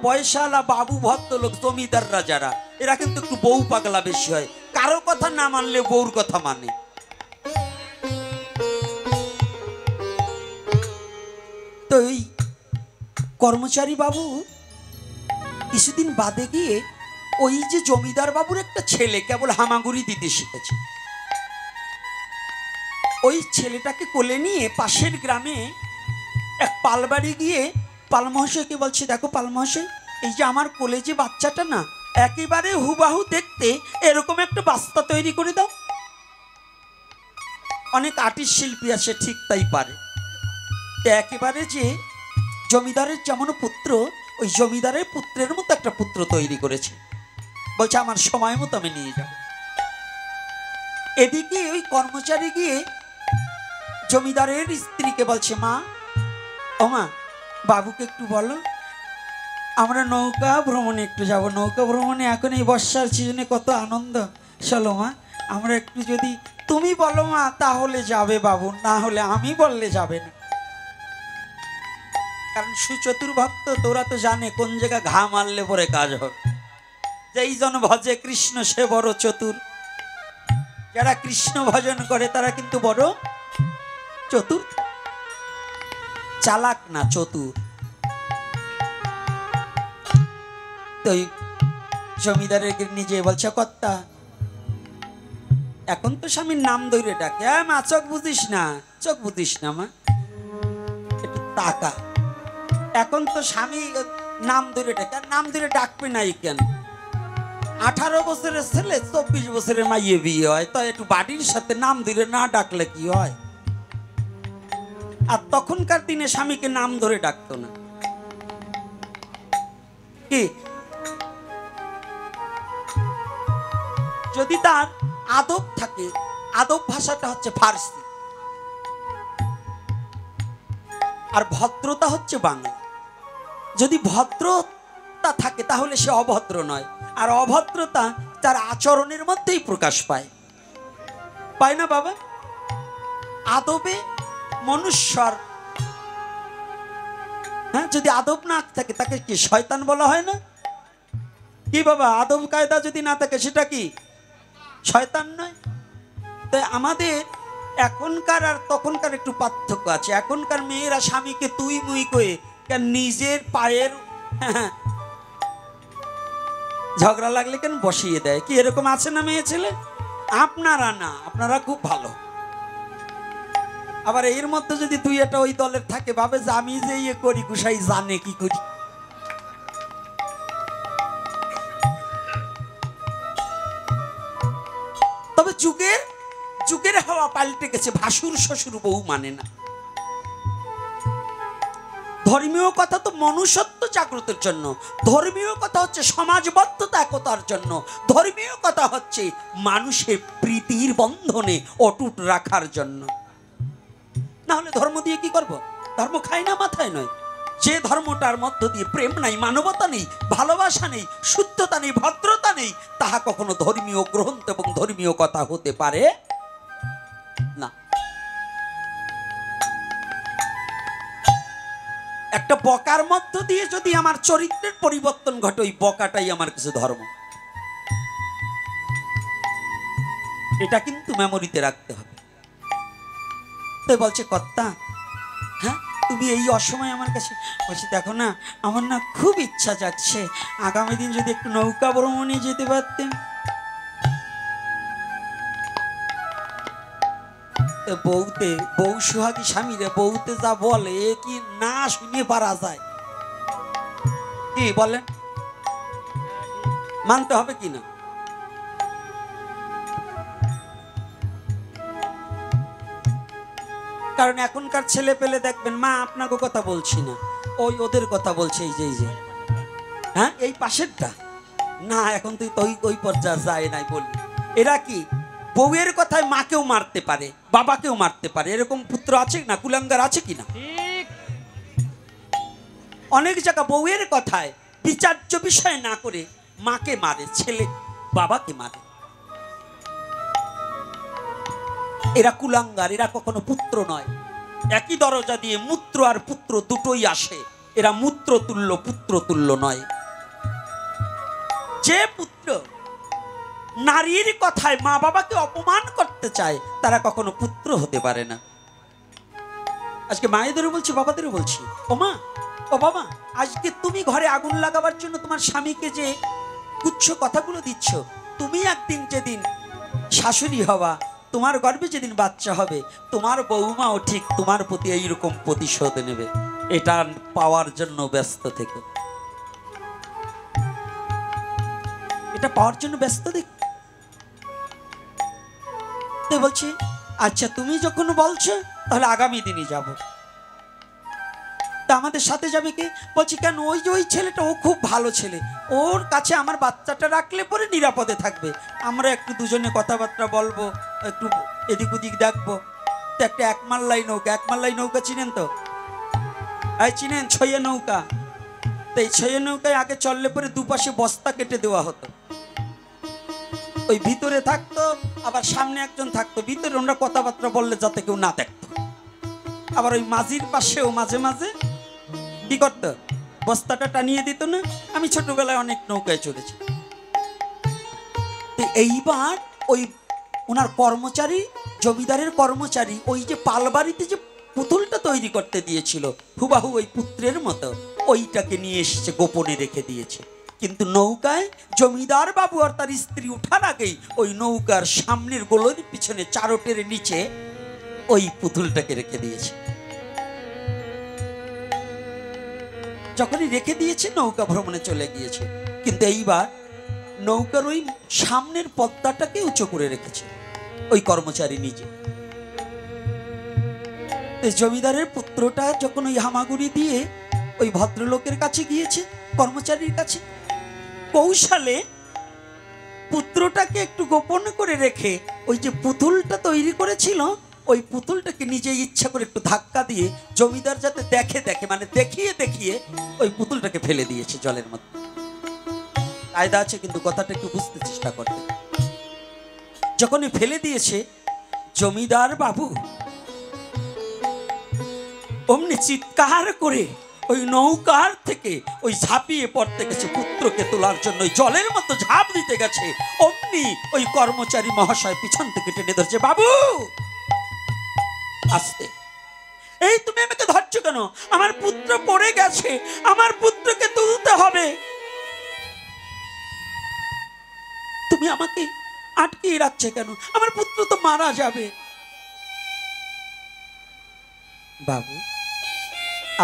পয়সাওয়ালা বাবু ভদ্রলোক জমিদাররা যারা, এরা কিন্তু একটু বউ পাগলা বেশি হয়, কারো কথা না মানলে বউর কথা মানে। তো এই কর্মচারী বাবু কিছুদিন বাদে গিয়ে ওই যে জমিদার বাবুর একটা ছেলে কেবল হামাগুড়ি দিতে শিখেছে, ওই ছেলেটাকে কোলে নিয়ে পাশের গ্রামে এক পালবাড়ি গিয়ে পালমহাশয়কে বলছে, দেখো পালমহাশয়, এই যে আমার কোলে যে বাচ্চাটা না, একেবারে হুবাহু দেখতে এরকম একটা বাস্তা তৈরি করে দাও। অনেক আর্টিস্ট শিল্পী আছে ঠিক তাই পারে। তো একেবারে যে জমিদারের যেমন পুত্র, ওই জমিদারের পুত্রের মতো একটা পুত্র তৈরি করেছে। বলছে আমার সময় মতো আমি নিয়ে যাব। এদিকে ওই কর্মচারী গিয়ে জমিদারের স্ত্রীকে বলছে, মা, ও মা, বাবুকে একটু বলো আমরা নৌকা ভ্রমণে একটু যাব। নৌকা ভ্রমণে এখন এই বর্ষার সিজনে কত আনন্দ। চলো মা, আমরা একটু, যদি তুমি বলো মা তাহলে যাবে বাবু, না হলে আমি বললে যাবে না। কারণ সুচতুর ভক্ত তোরা তো জানে কোন জায়গা ঘা মারলে পরে কাজ হবে। যেই জন ভজে কৃষ্ণ সে বড় চতুর। যারা কৃষ্ণ ভজন করে তারা কিন্তু বড় চতুর, চালাক না, চতুর। তো জমিদারের নিজে বলছে, কর্তা এখন তো স্বামীর নাম ধরে ডাকে। হ্যাঁ মা, চোখ বুঝিস না, চোখ বুঝিস না মা, একটু তাকা। এখন তো স্বামী নাম ধরে ডাকে। আর নাম ধরে ডাকবে নাই কেন? 18 বছরের ছেলে 24 বছরের মাইয়ে বিয়ে হয়, তো একটু বাড়ির সাথে নাম ধরে না ডাকলে কি হয়? আর তখনকার দিনে স্বামীকে নাম ধরে ডাকতো না। কি যদি তার আদব থাকে, আদব ভাষাটা হচ্ছে ফার্সি, আর ভদ্রতা হচ্ছে বাংলা। যদি ভদ্রতা থাকে তাহলে সে অভদ্র নয়, আর অভদ্রতা তার আচরণের মধ্যেই প্রকাশ পায়। পায় না বাবা? আদবে মনুষ্যর, হ্যাঁ, যদি আদব না থাকে তাকে কি শয়তান বলা হয় না? কি বাবা, আদব কায়দা যদি না থাকে সেটা কি শয়তান নয়? তাই আমাদের এখনকার আর তখনকার একটু পার্থক্য আছে। এখনকার মেয়েরা স্বামীকে তুই মুই কয়ে নিজের পায়ের ঝগড়া লাগলে কেন বসিয়ে দেয়। কি এরকম আছে না মেয়ে ছেলে? আপনারা না, আপনারা খুব ভালো। আবার এর মধ্যে যদি দুই একটা ওই দলের থাকে ভাবে যে আমি যে ইয়ে করি গুসাই জানে কি করি। তবে যুগের যুগের হাওয়া পাল্টে গেছে, ভাসুর শ্বশুর বউ মানে না। ধর্মীয় কথা তো মনুষ্যত্ব জাগ্রতের জন্য, ধর্মীয় কথা হচ্ছে সমাজবদ্ধতা একতার জন্য, ধর্মীয় কথা হচ্ছে মানুষের প্রীতির বন্ধনে অটুট রাখার জন্য। না হলে ধর্ম দিয়ে কি করব? ধর্ম খাই না মাথায় নয়। যে ধর্মটার মধ্য দিয়ে প্রেম নাই, মানবতা নেই, ভালোবাসা নেই, শুদ্ধতা নেই, ভদ্রতা নেই, তাহা কখনো ধর্মীয় গ্রন্থ এবং ধর্মীয় কথা হতে পারে না। একটা বকার মধ্য দিয়ে যদি আমার চরিত্রের পরিবর্তন ঘটে, ওই বকাটাই আমার কাছে ধর্ম। এটা কিন্তু মেমোরিতে রাখতে হবে। তো বলছে কর্তা, হ্যাঁ তুমি এই অসময় আমার কাছে, বলছি দেখো না আমার না খুব ইচ্ছা যাচ্ছে, আগামী দিন যদি একটু নৌকা ভ্রমণে যেতে পারতেন। বউতে, বউ সুহাগী স্বামীরে বউতে যা বলে কি না শুনে পারা যায়? কি বলেন, মানতে হবে কিনা? কারণ এখনকার ছেলে পেলে দেখবেন, মা আপনাকে কথা বলছি না, ওই ওদের কথা বলছে, এই যে হ্যাঁ এই পাশেরটা না, এখন তুই তো ওই পর্যায়ে যায় নাই বলি। এরা কি বউয়ের কথায় মাকেও মারতে পারে, বাবাকেও মারতে পারে, এরকম পুত্র আছে না, কুলাঙ্গার আছে কিনা? অনেক জায়গা বউয়ের কথায় বিচার্য বিষয় না করে মাকে মারে, ছেলে বাবাকে মারে। এরা কুলাঙ্গার, এরা কখনো পুত্র নয়। একই দরজা দিয়ে মূত্র আর পুত্র দুটোই আসে, এরা মূত্র তুল্য পুত্র তুল্য নয়। যে পুত্র নারীর কথায় মা বাবাকে অপমান করতে চায়, তারা কখনো পুত্র হতে পারে না। আজকে মায়েদেরও বলছি, বাবাদেরও বলছি, ও মা, ও বাবা, আজকে তুমি ঘরে আগুন লাগাবার জন্য তোমার স্বামীকে যে তুচ্ছ কথাগুলো দিচ্ছ, তুমি একদিন যেদিন শাশুড়ি হবা, তোমার গর্ভে যেদিন বাচ্চা হবে, তোমার বৌমাও ঠিক তোমার প্রতি এইরকম প্রতিশোধ নেবে। এটা পাওয়ার জন্য ব্যস্ত থেকো, এটা পাওয়ার জন্য ব্যস্ত দেখ। তো বলছি আচ্ছা তুমি যখন বলছো তাহলে আগামী দিনই যাব। তা আমাদের সাথে যাবে কে? বলছি কেন, ওই যে ওই ছেলেটা, ও খুব ভালো ছেলে, ওর কাছে আমার বাচ্চাটা রাখলে পরে নিরাপদে থাকবে, আমরা একটু দুজনে কথাবার্তা বলবো, একটু এদিক ওদিক দেখবো। তো একটা একমাল্লাই নৌকা, একমাল্লাই নৌকা চিনেন তো? এই চিনেন ছইয়া নৌকা? তো এই ছইয়া নৌকায় আগে চললে পরে দুপাশে বস্তা কেটে দেওয়া হতো, ওই ভিতরে থাকতো, আবার সামনে একজন থাকতো, ভিতরে ওরা কথাবার্তা বললে যাতে কেউ না দেখতো। আবার ওই মাঝির পাশেও মাঝে মাঝে কি করতো, বস্তাটা টানিয়ে দিত না। আমি ছোটবেলায় অনেক নৌকায় চড়েছি। তো এইবার ওই ওনার কর্মচারী, জমিদারের কর্মচারী, ওই যে পালবাড়িতে যে পুতুলটা তৈরি করতে দিয়েছিল, হুবাহু ওই পুত্রের মতো, ওইটাকে নিয়ে এসেছে, গোপনে রেখে দিয়েছে। কিন্তু নৌকায় জমিদার বাবু আর তার স্ত্রী উঠার আগেই ওই নৌকার সামনের গোলর পিছনে চারটের নিচে ওই পুতুলটাকে রেখে দিয়েছে। যখনই রেখে দিয়েছে নৌকা ভ্রমণে চলে গিয়েছে। কিন্তু এইবার নৌকার ওই সামনের পদ্মাটাকে উঁচু করে রেখেছে ওই কর্মচারী নিজে। জমিদারের পুত্রটা যখন ওই হামাগুড়ি দিয়ে ওই ভদ্রলোকের কাছে গিয়েছে, কর্মচারীর কাছে, কৌশলে পুত্রটাকে একটু গোপন করে রেখে ওই যে পুতুলটা তৈরি করেছিল, ওই পুতুলটাকে নিজে ইচ্ছা করে একটু ধাক্কা দিয়ে জমিদার যাতে দেখে মানে দেখিয়ে দেখিয়ে ওই পুতুলটাকে ফেলে দিয়েছে জলের মধ্যে। কায়দা আছে কিন্তু কথাটা একটু বুঝতে চেষ্টা করতে। যখনই ফেলে দিয়েছে, জমিদার বাবু অমনি চিৎকার করে ওই নৌকার থেকে ওই ঝাঁপিয়ে পড়তে গেছে, পুত্রকে তোলার জন্য ওই জলের মতো ঝাঁপ দিতে গেছে। অমনি ওই কর্মচারী মহাশয় পিছন থেকে টেনে ধরছে, বাবু আস্তে, এই তুমি আমাকে ধরছো কেন? আমার পুত্র পড়ে গেছে, আমার পুত্রকে তুলতে হবে, তুমি আমাকে আটকিয়ে রাখছে কেন? আমার পুত্র তো মারা যাবে। বাবু,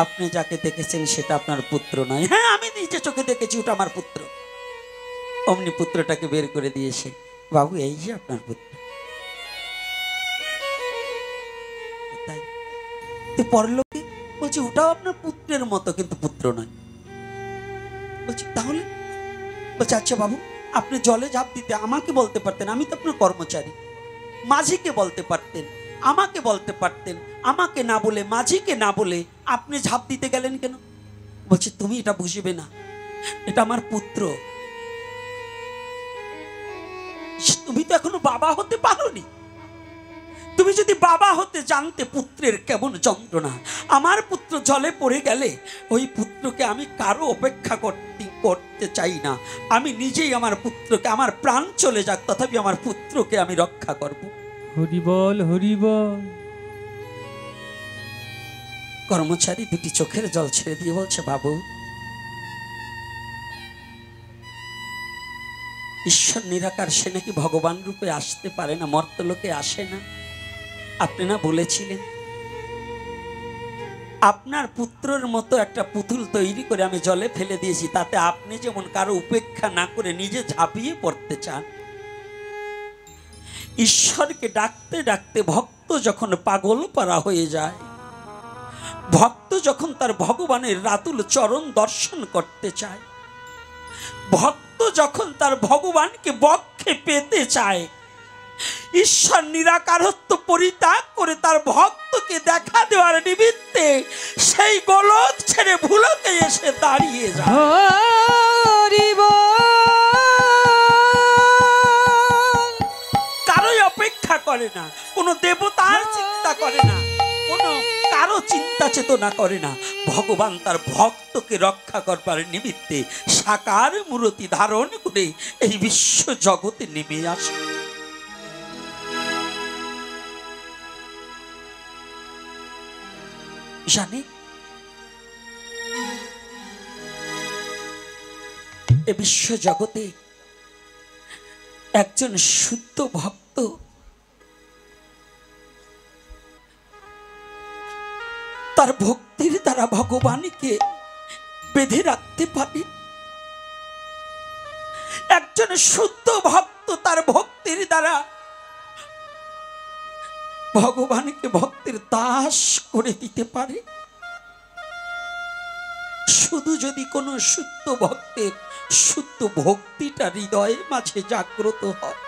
আপনি যাকে দেখেছেন সেটা আপনার পুত্র নয়। হ্যাঁ, আমি নিজে চোখে দেখেছি ওটা আমার পুত্র। অমনি পুত্রটাকে বের করে দিয়েছে। বাবু, এই যে আপনার পুত্র। তাই তো পরলোকে বলছি ওটাও আপনার পুত্রের মতো, কিন্তু পুত্র নয়। বলছি তাহলে? বলছে আচ্ছা বাবু, আপনি জলে ঝাঁপ দিতে আমাকে বলতে পারতেন, আমি তো আপনার কর্মচারী। মাঝিকে বলতে পারতেন, আমাকে বলতে পারতেন। আমাকে না বলে, মাঝিকে না বলে আপনি ঝাঁপ দিতে গেলেন কেন? বলছে তুমি এটা বুঝবে না, এটা আমার পুত্র। তুমি তো এখনো বাবা হতে পারোনি। তুমি যদি বাবা হতে জানতে পুত্রের কেমন যন্ত্রণা। আমার পুত্র জলে পড়ে গেলে ওই পুত্রকে আমি কারো অপেক্ষা করতে চাই না। আমি নিজেই আমার পুত্রকে, আমার প্রাণ চলে যাক তথাপি আমার পুত্রকে আমি রক্ষা করব। হরি বল, হরি বল। কর্মচারী দুটি চোখের জল ছেড়ে দিয়ে বলছে বাবু, ঈশ্বর নিরাকার, সে নাকি ভগবান রূপে আসতে পারে না, মর্তলোকে আসে না। আপনি না বলেছিলেন আপনার পুত্রের মতো একটা পুতুল তৈরি করে আমি জলে ফেলে দিয়েছি, তাতে আপনি যেমন কারো উপেক্ষা না করে নিজে ঝাঁপিয়ে পড়তে চান। ঈশ্বরকে ডাকতে ডাকতে ভক্ত যখন পাগল পারা হয়ে যায়, ভক্ত যখন তার ভগবানের রাতুল চরণ দর্শন করতে চায়, ভক্ত যখন তার ভগবানকে বক্ষে পেতে চায়, ঈশ্বর নিরাকারত্ব পরিত্যাগ করে তার ভক্তকে দেখা দেওয়ার নিমিত্তে সেই গোলক ছেড়ে ভুলকে এসে দাঁড়িয়ে যায়। হরি বল। কারোই অপেক্ষা করে না, কোনো দেবতার চিন্তা করে না, কোনো কারো চিন্তা চেতনা করে না। ভগবান তার ভক্তকে রক্ষা করবার নিমিত্তে সাকার মূর্তি ধারণ করে এই বিশ্ব জগতে নেমে আসে। জানি এ বিশ্ব জগতে একজন শুদ্ধ ভক্ত তার ভক্তির দ্বারা ভগবানকে বেঁধে রাখতে পারে। একজন শুদ্ধ ভক্ত তার ভক্তির দ্বারা ভগবানকে ভক্তির দাস করে দিতে পারে। শুধু যদি কোনো শুদ্ধ ভক্তের শুদ্ধ ভক্তিটা হৃদয়ের মাঝে জাগ্রত হয়।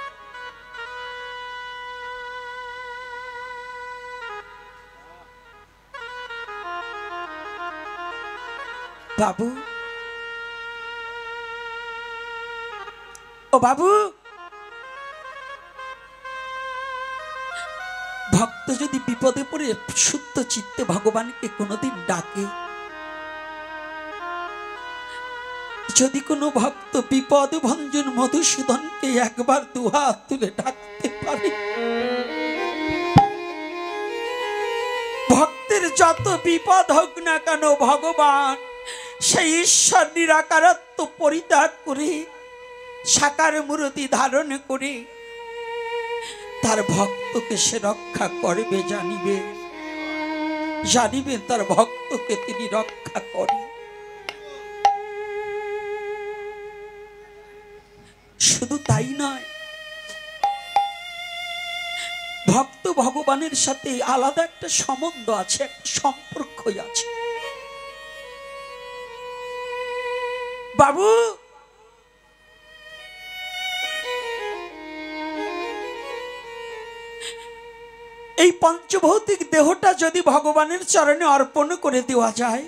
বাবু, ও বাবু, ভক্ত যদি বিপদে পড়ে শুদ্ধ চিত্তে ভগবানকে কোনোদিন ডাকে, যদি কোনো ভক্ত বিপদ ভঞ্জন মধুসূদনকে একবার দুহাত তুলে ডাকতে পারে, ভক্তের যত বিপদ হোক না কেন ভগবান সেই ঈশ্বর নিরাকারত্ব পরিত্যাগ করে সাকার মূর্তি ধারণ করে তার ভক্তকে সে রক্ষা করবে। জানিবে জানিবে তার ভক্তকে তিনি রক্ষা করে। শুধু তাই নয়, ভক্ত ভগবানের সাথে আলাদা একটা সম্বন্ধ আছে, একটা সম্পর্কই আছে। বাবু, এই পঞ্চভৌতিক দেহটা যদি ভগবানের চরণে অর্পণ করে দেওয়া যায়,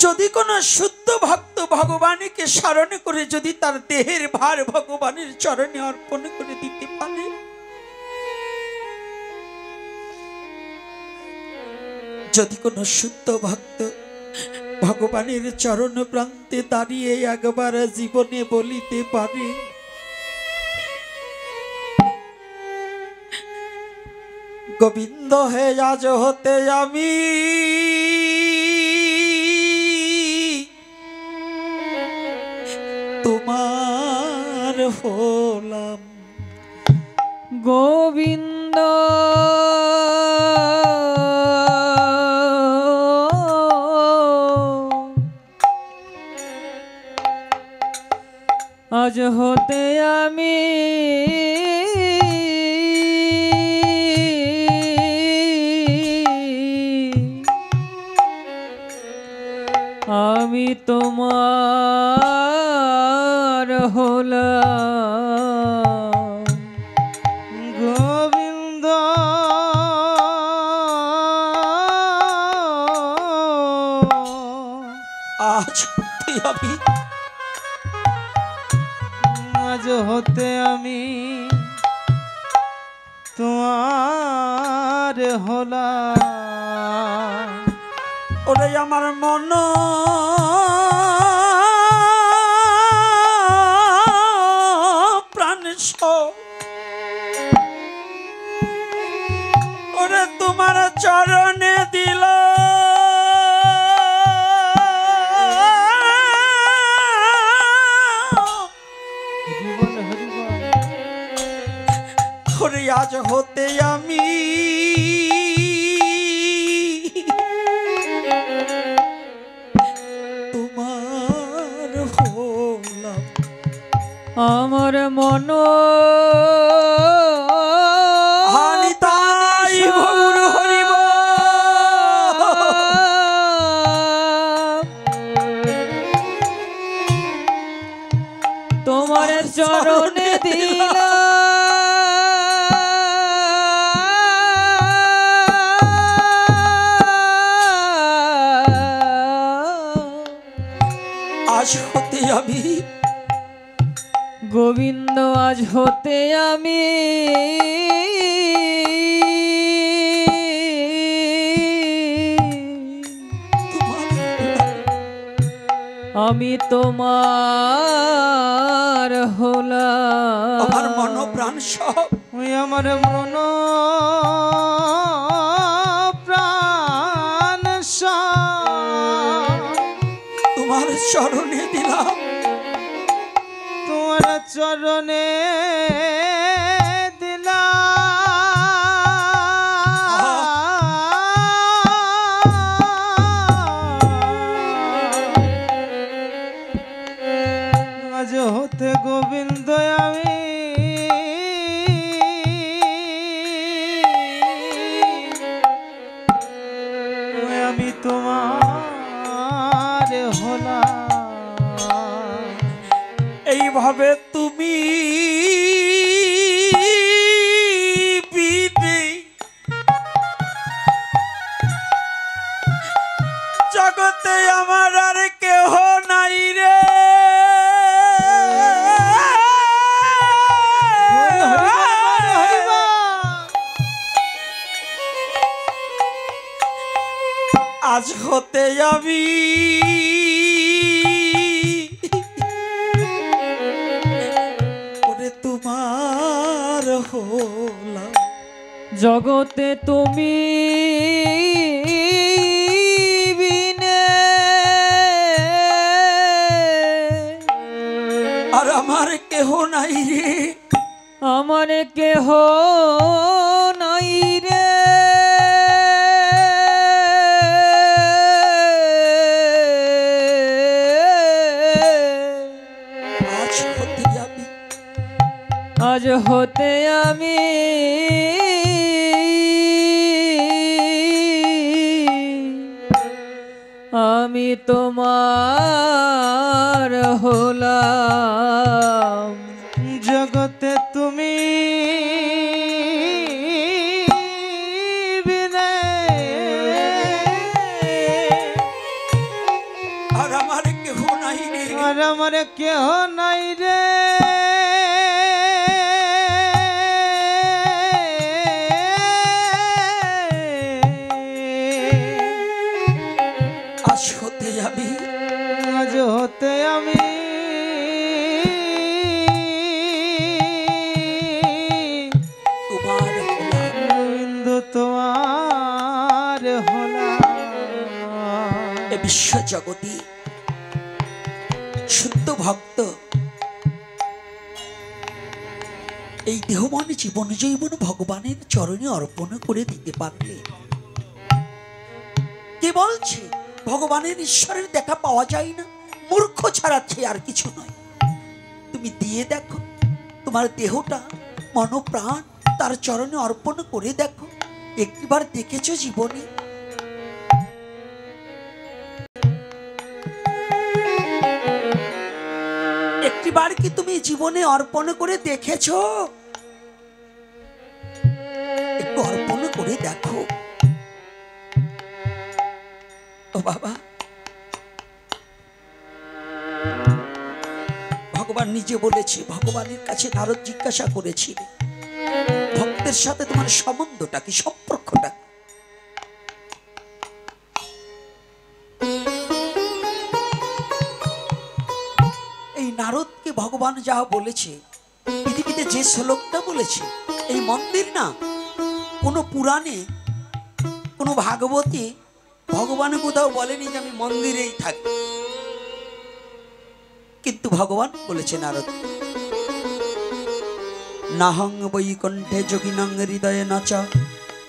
যদি কোন শুদ্ধ ভক্ত ভগবানকে স্মরণ করে যদি তার দেহের ভার ভগবানের চরণে অর্পণ করে দিতে পারে, যদি কোন শুদ্ধ ভক্ত ভগবানের চরণ প্রান্তে দাঁড়িয়ে একবার জীবনে বলিতে পারে, গোবিন্দ হে আজ হতে আমি তোমার হলাম, গোবিন্দ গোবিন্দ আজ হতে আমি আমি তোমার হলাম গোবিন্দ আজ হতে আমি আজ হতে আমি তোমার হলাম ওরে আমার মন প্রাণ ওরে তোমার চরণে দিল ওরে আজ হতে আমি তোমার হলাম আমার মন হানিতাই গৌর হরিব তোমার চরণে দিল আজ হতে আমি গোবিন্দ আজ হতে আমি আমি তোমার হলাম আমার মন প্রাণ সব ওই আমার মন প্রাণ সব তোমার চরণে দিলাম তোমার চরণে দিলাম আজ হতে গোবিন্দ আমি আমি তোমার হলাম এইভাবে তুমি বিনে জগতে আমার আর কেহ নাই রে আজ হতে আমি ওরে তোমার হলাম জগতে তুমি বিনে আর আমার কেহ নাই রে আমার কেহ নাই রে আজ হতে আমি আমি তোমার হলাম জগতে তুমি বিনে আর আমার কেহ নাই রে আর আমার কেহ নাই রে আজ হতে আমি আজ হতে আমি তোমার হলাম গোবিন্দ তোমার হলাম এ বিশ্ব জগতে শুদ্ধ ভক্ত এই দেহমন জীবন জৈবন ভগবানের চরণে অর্পণ করে দিতে পারলে, কে বলছে ভগবানের ঈশ্বরের দেখা পাওয়া যায় না? মূর্খ ছাড়াচ্ছে আর কিছু নয়। তুমি দিয়ে দেখো, তোমার দেহটা মনপ্রাণ তার চরণে অর্পণ করে দেখো। একটিবার দেখেছো জীবনে? একটিবার কি তুমি জীবনে অর্পণ করে দেখেছো? একটু অর্পণ করে দেখো। ও বাবা, ভগবান নিজে বলেছে, ভগবানের কাছে নারদ জিজ্ঞাসা করেছিলেন, ভক্তের সাথে তোমার সম্বন্ধটা কি, সম্পর্কটা কি? এই নারদকে ভগবান যা বলেছে, পৃথিবীতে যে শ্লোকটা বলেছে, এই মন্দির না কোনো পুরাণে, কোনো ভাগবতে ভগবান কোথাও বলেনি যে আমি মন্দিরেই থাকি। কিন্তু ভগবান বলেছে নারদ, নাহং বৈকুণ্ঠে যোগিনং হৃদয়ে নচ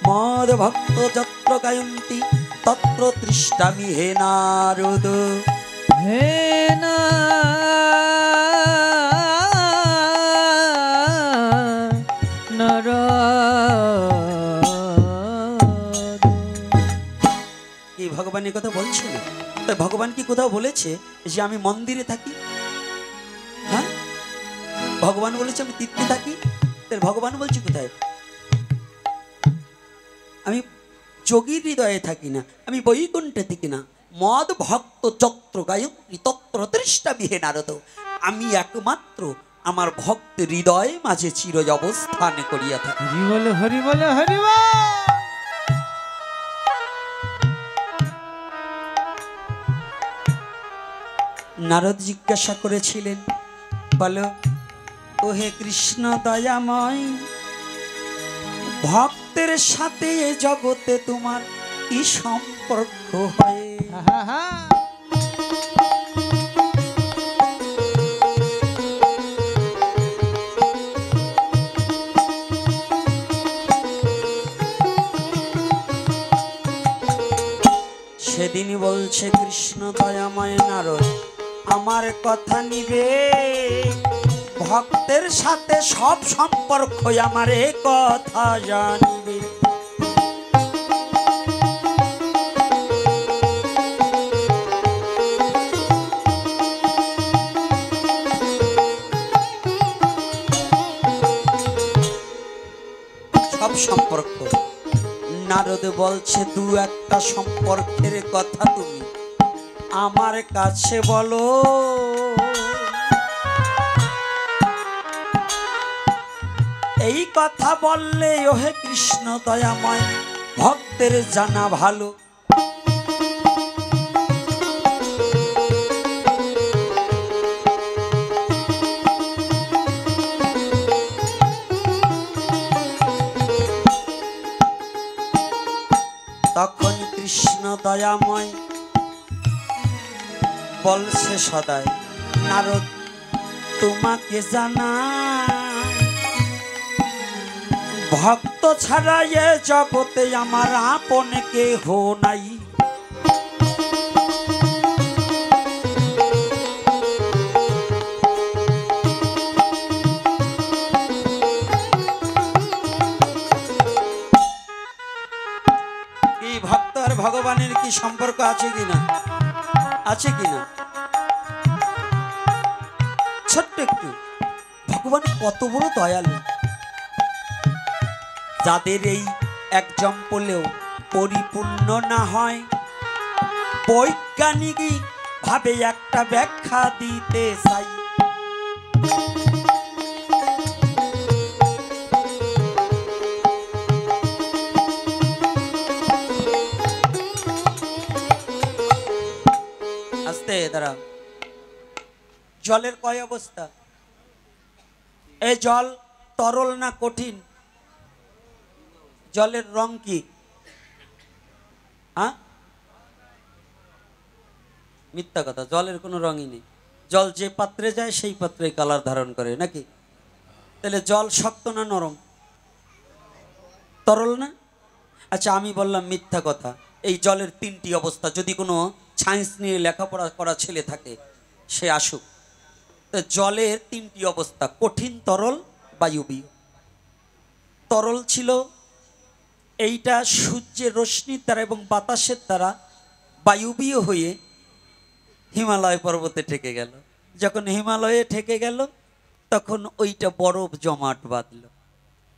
মদ ভক্ত যত্র গায়ন্তি তত্র তৃষ্টামি হে নারদ। হে নারদ। কি ভগবান এই কথা বলছে না? তাই ভগবান কি কোথাও বলেছে যে আমি মন্দিরে থাকি? হ্যাঁ, ভগবান বলেছে আমি তীর্থে থাকি। তাই ভগবান বলছে কোথায়? আমি যোগীর হৃদয়ে থাকি না, আমি বৈকুণ্ঠে থাকি না। মদ ভক্ত চত্র গায়ত্রী তত্র তৃষ্টামি হে নারদ। আমি একমাত্র আমার ভক্তের হৃদয়ে মাঝে চির অবস্থান করিয়া থাকি। হরি বল, হরি বল, হরি বল। নারদ জিজ্ঞাসা করেছিলেন, বলো ও হে কৃষ্ণ দয়াময়, ভক্তের সাথে এ জগতে তোমার কি সম্পর্ক হয়? হা হা। সেদিন বলছে কৃষ্ণ দয়াময়, নারদ আমার কথা নিবে, ভক্তের সাথে সব সম্পর্ক আমার এ কথা জানিবে। সব সম্পর্ক। নারদ বলছে দু একটা সম্পর্কের কথা তুমি আমার কাছে বলো। এই কথা বললে ওহে কৃষ্ণ দয়াময় ভক্তের জানা ভালো। তখন কৃষ্ণ দয়াময় বলছে সদাই, নারদ তোমাকে জানা ভক্ত ছাড়া এ জগতে আমার আপন কেহ নাই। এই ভক্ত আর ভগবানের কি সম্পর্ক আছে কিনা? আছে কিনা? ছোট্ট একটু, ভগবান কত বড় দয়ালু। যাদের এই এক জম্পলেও পরিপূর্ণ না হয়, বৈজ্ঞানিক ভাবে একটা ব্যাখ্যা দিতে চাই। আস্তে দাঁড়াও। জলের কয় অবস্থা? এই জল তরল না কঠিন? জলের রং কি? হ্যাঁ, মিথ্যা কথা, জলের কোনো রঙই নেই। জল যে পাত্রে যায় সেই পাত্রে কালার ধারণ করে নাকি? তাহলে জল শক্ত না নরম? তরল না? আচ্ছা আমি বললাম মিথ্যা কথা, এই জলের তিনটি অবস্থা, যদি কোনো সায়েন্স নিয়ে লেখাপড়া করা ছেলে থাকে সে আসুক। তো জলের তিনটি অবস্থা, কঠিন, তরল, বায়বীয়। তরল ছিল এইটা সূর্যের রশ্মির দ্বারা এবং বাতাসের দ্বারা বায়বীয় হয়ে হিমালয় পর্বতে ঠেকে গেল। যখন হিমালয়ে ঠেকে গেল তখন ওইটা বরফ জমাট বাঁধল।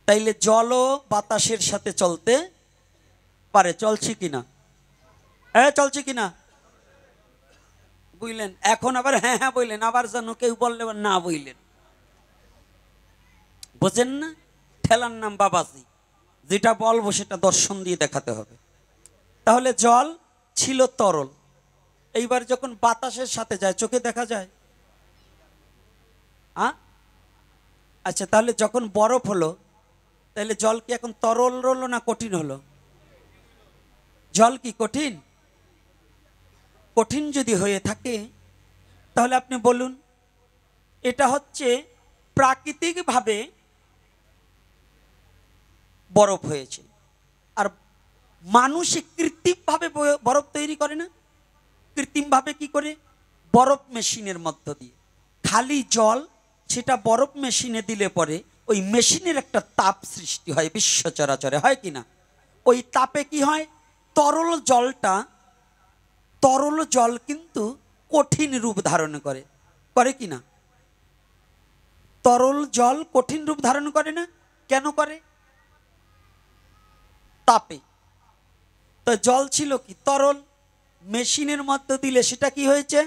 তাইলে জলও বাতাসের সাথে চলতে পারে। চলছে কিনা? চলছে কিনা বুঝলেন? এখন আবার হ্যাঁ হ্যাঁ বললেন, আবার যেন কেউ বললে না বললেন। বোঝেন না? ঠেলার নাম বাবাজি। যেটা বলবো সেটা দর্শন দিয়ে দেখাতে হবে। তাহলে জল ছিল তরল, এইবার যখন বাতাসের সাথে যায় চোখে দেখা যায়? আচ্ছা তাহলে যখন বরফ হলো তাহলে জল কি এখন তরল হলো না কঠিন হলো? জল কি কঠিন? কঠিন যদি হয়ে থাকে তাহলে আপনি বলুন এটা হচ্ছে প্রাকৃতিকভাবে বরফ হয়েছে, আর মানুষ কৃত্রিমভাবে বরফ তৈরি করে না? কৃত্রিমভাবে কি করে? বরফ মেশিনের মধ্য দিয়ে। খালি জল সেটা বরফ মেশিনে দিলে পরে ওই মেশিনের একটা তাপ সৃষ্টি হয় বিশ্ব চরাচরে, হয় কিনা? ওই তাপে কি হয়? তরল জল কিন্তু কঠিন রূপ ধারণ করে, করে কিনা? তরল জল কঠিন রূপ ধারণ করে না? কেন করে? তাপে। তো জল ছিল কি তরল, মেশিনের মধ্যে দিলে সেটা কি হয়েছে?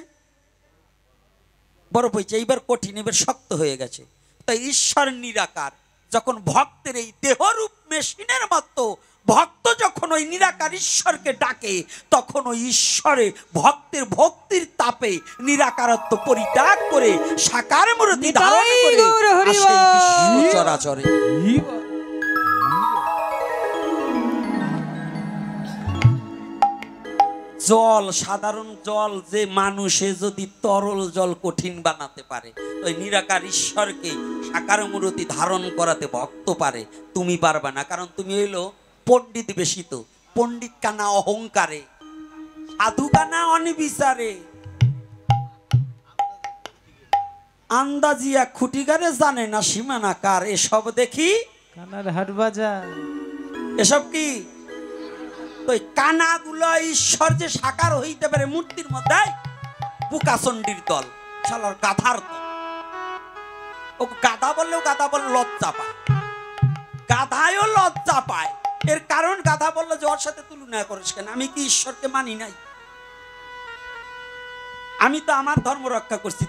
বরফ হয়েছে। এইবার কঠিন, এবার শক্ত হয়ে গেছে। তাই ঈশ্বর নিরাকার, যখন ভক্তের এই দেহরূপ মেশিনের মতো ভক্ত যখন ওই নিরাকার ঈশ্বরকে ডাকে, তখন ওই ঈশ্বরে ভক্তের ভক্তির তাপে নিরাকারত্ব পরিত্যাগ করে সাকার মূর্তি ধারণ করে আসে বিশ্ব চরাচরে। জল, সাধারণ জল যে মানুষে যদি তরল জল কঠিন বানাতে পারে, ওই নিরাকার ঈশ্বরকে সাকার মূর্তি ধারণ করাতে ভক্ত পারে, তুমি পারবে না। কারণ তুমি হইলো পণ্ডিত বেশিত। পণ্ডিত কানা অহংকারে, সাধু কানা অনিবিচারে, আন্দাজিয়া খুঁটিকারে জানে না সীমানা কার। এসব দেখি কানার হাট বাজার। এসব কি? তো কানাগুলো ঈশ্বর যে সাকার হইতে পারে মূর্তির মধ্যে, বুকাচন্ডির দল, শালার গাধার দল। ও গাধা বললেও গাধা বললে লজ্জা পায়, গাধায়ও লজ্জা পায়। এর কারণ গাধা বললো যে ওর সাথে তুলনা করিস কেন? আমি কি ঈশ্বরকে মানি নাই? আমি তো আমার ধর্ম রক্ষা করছি,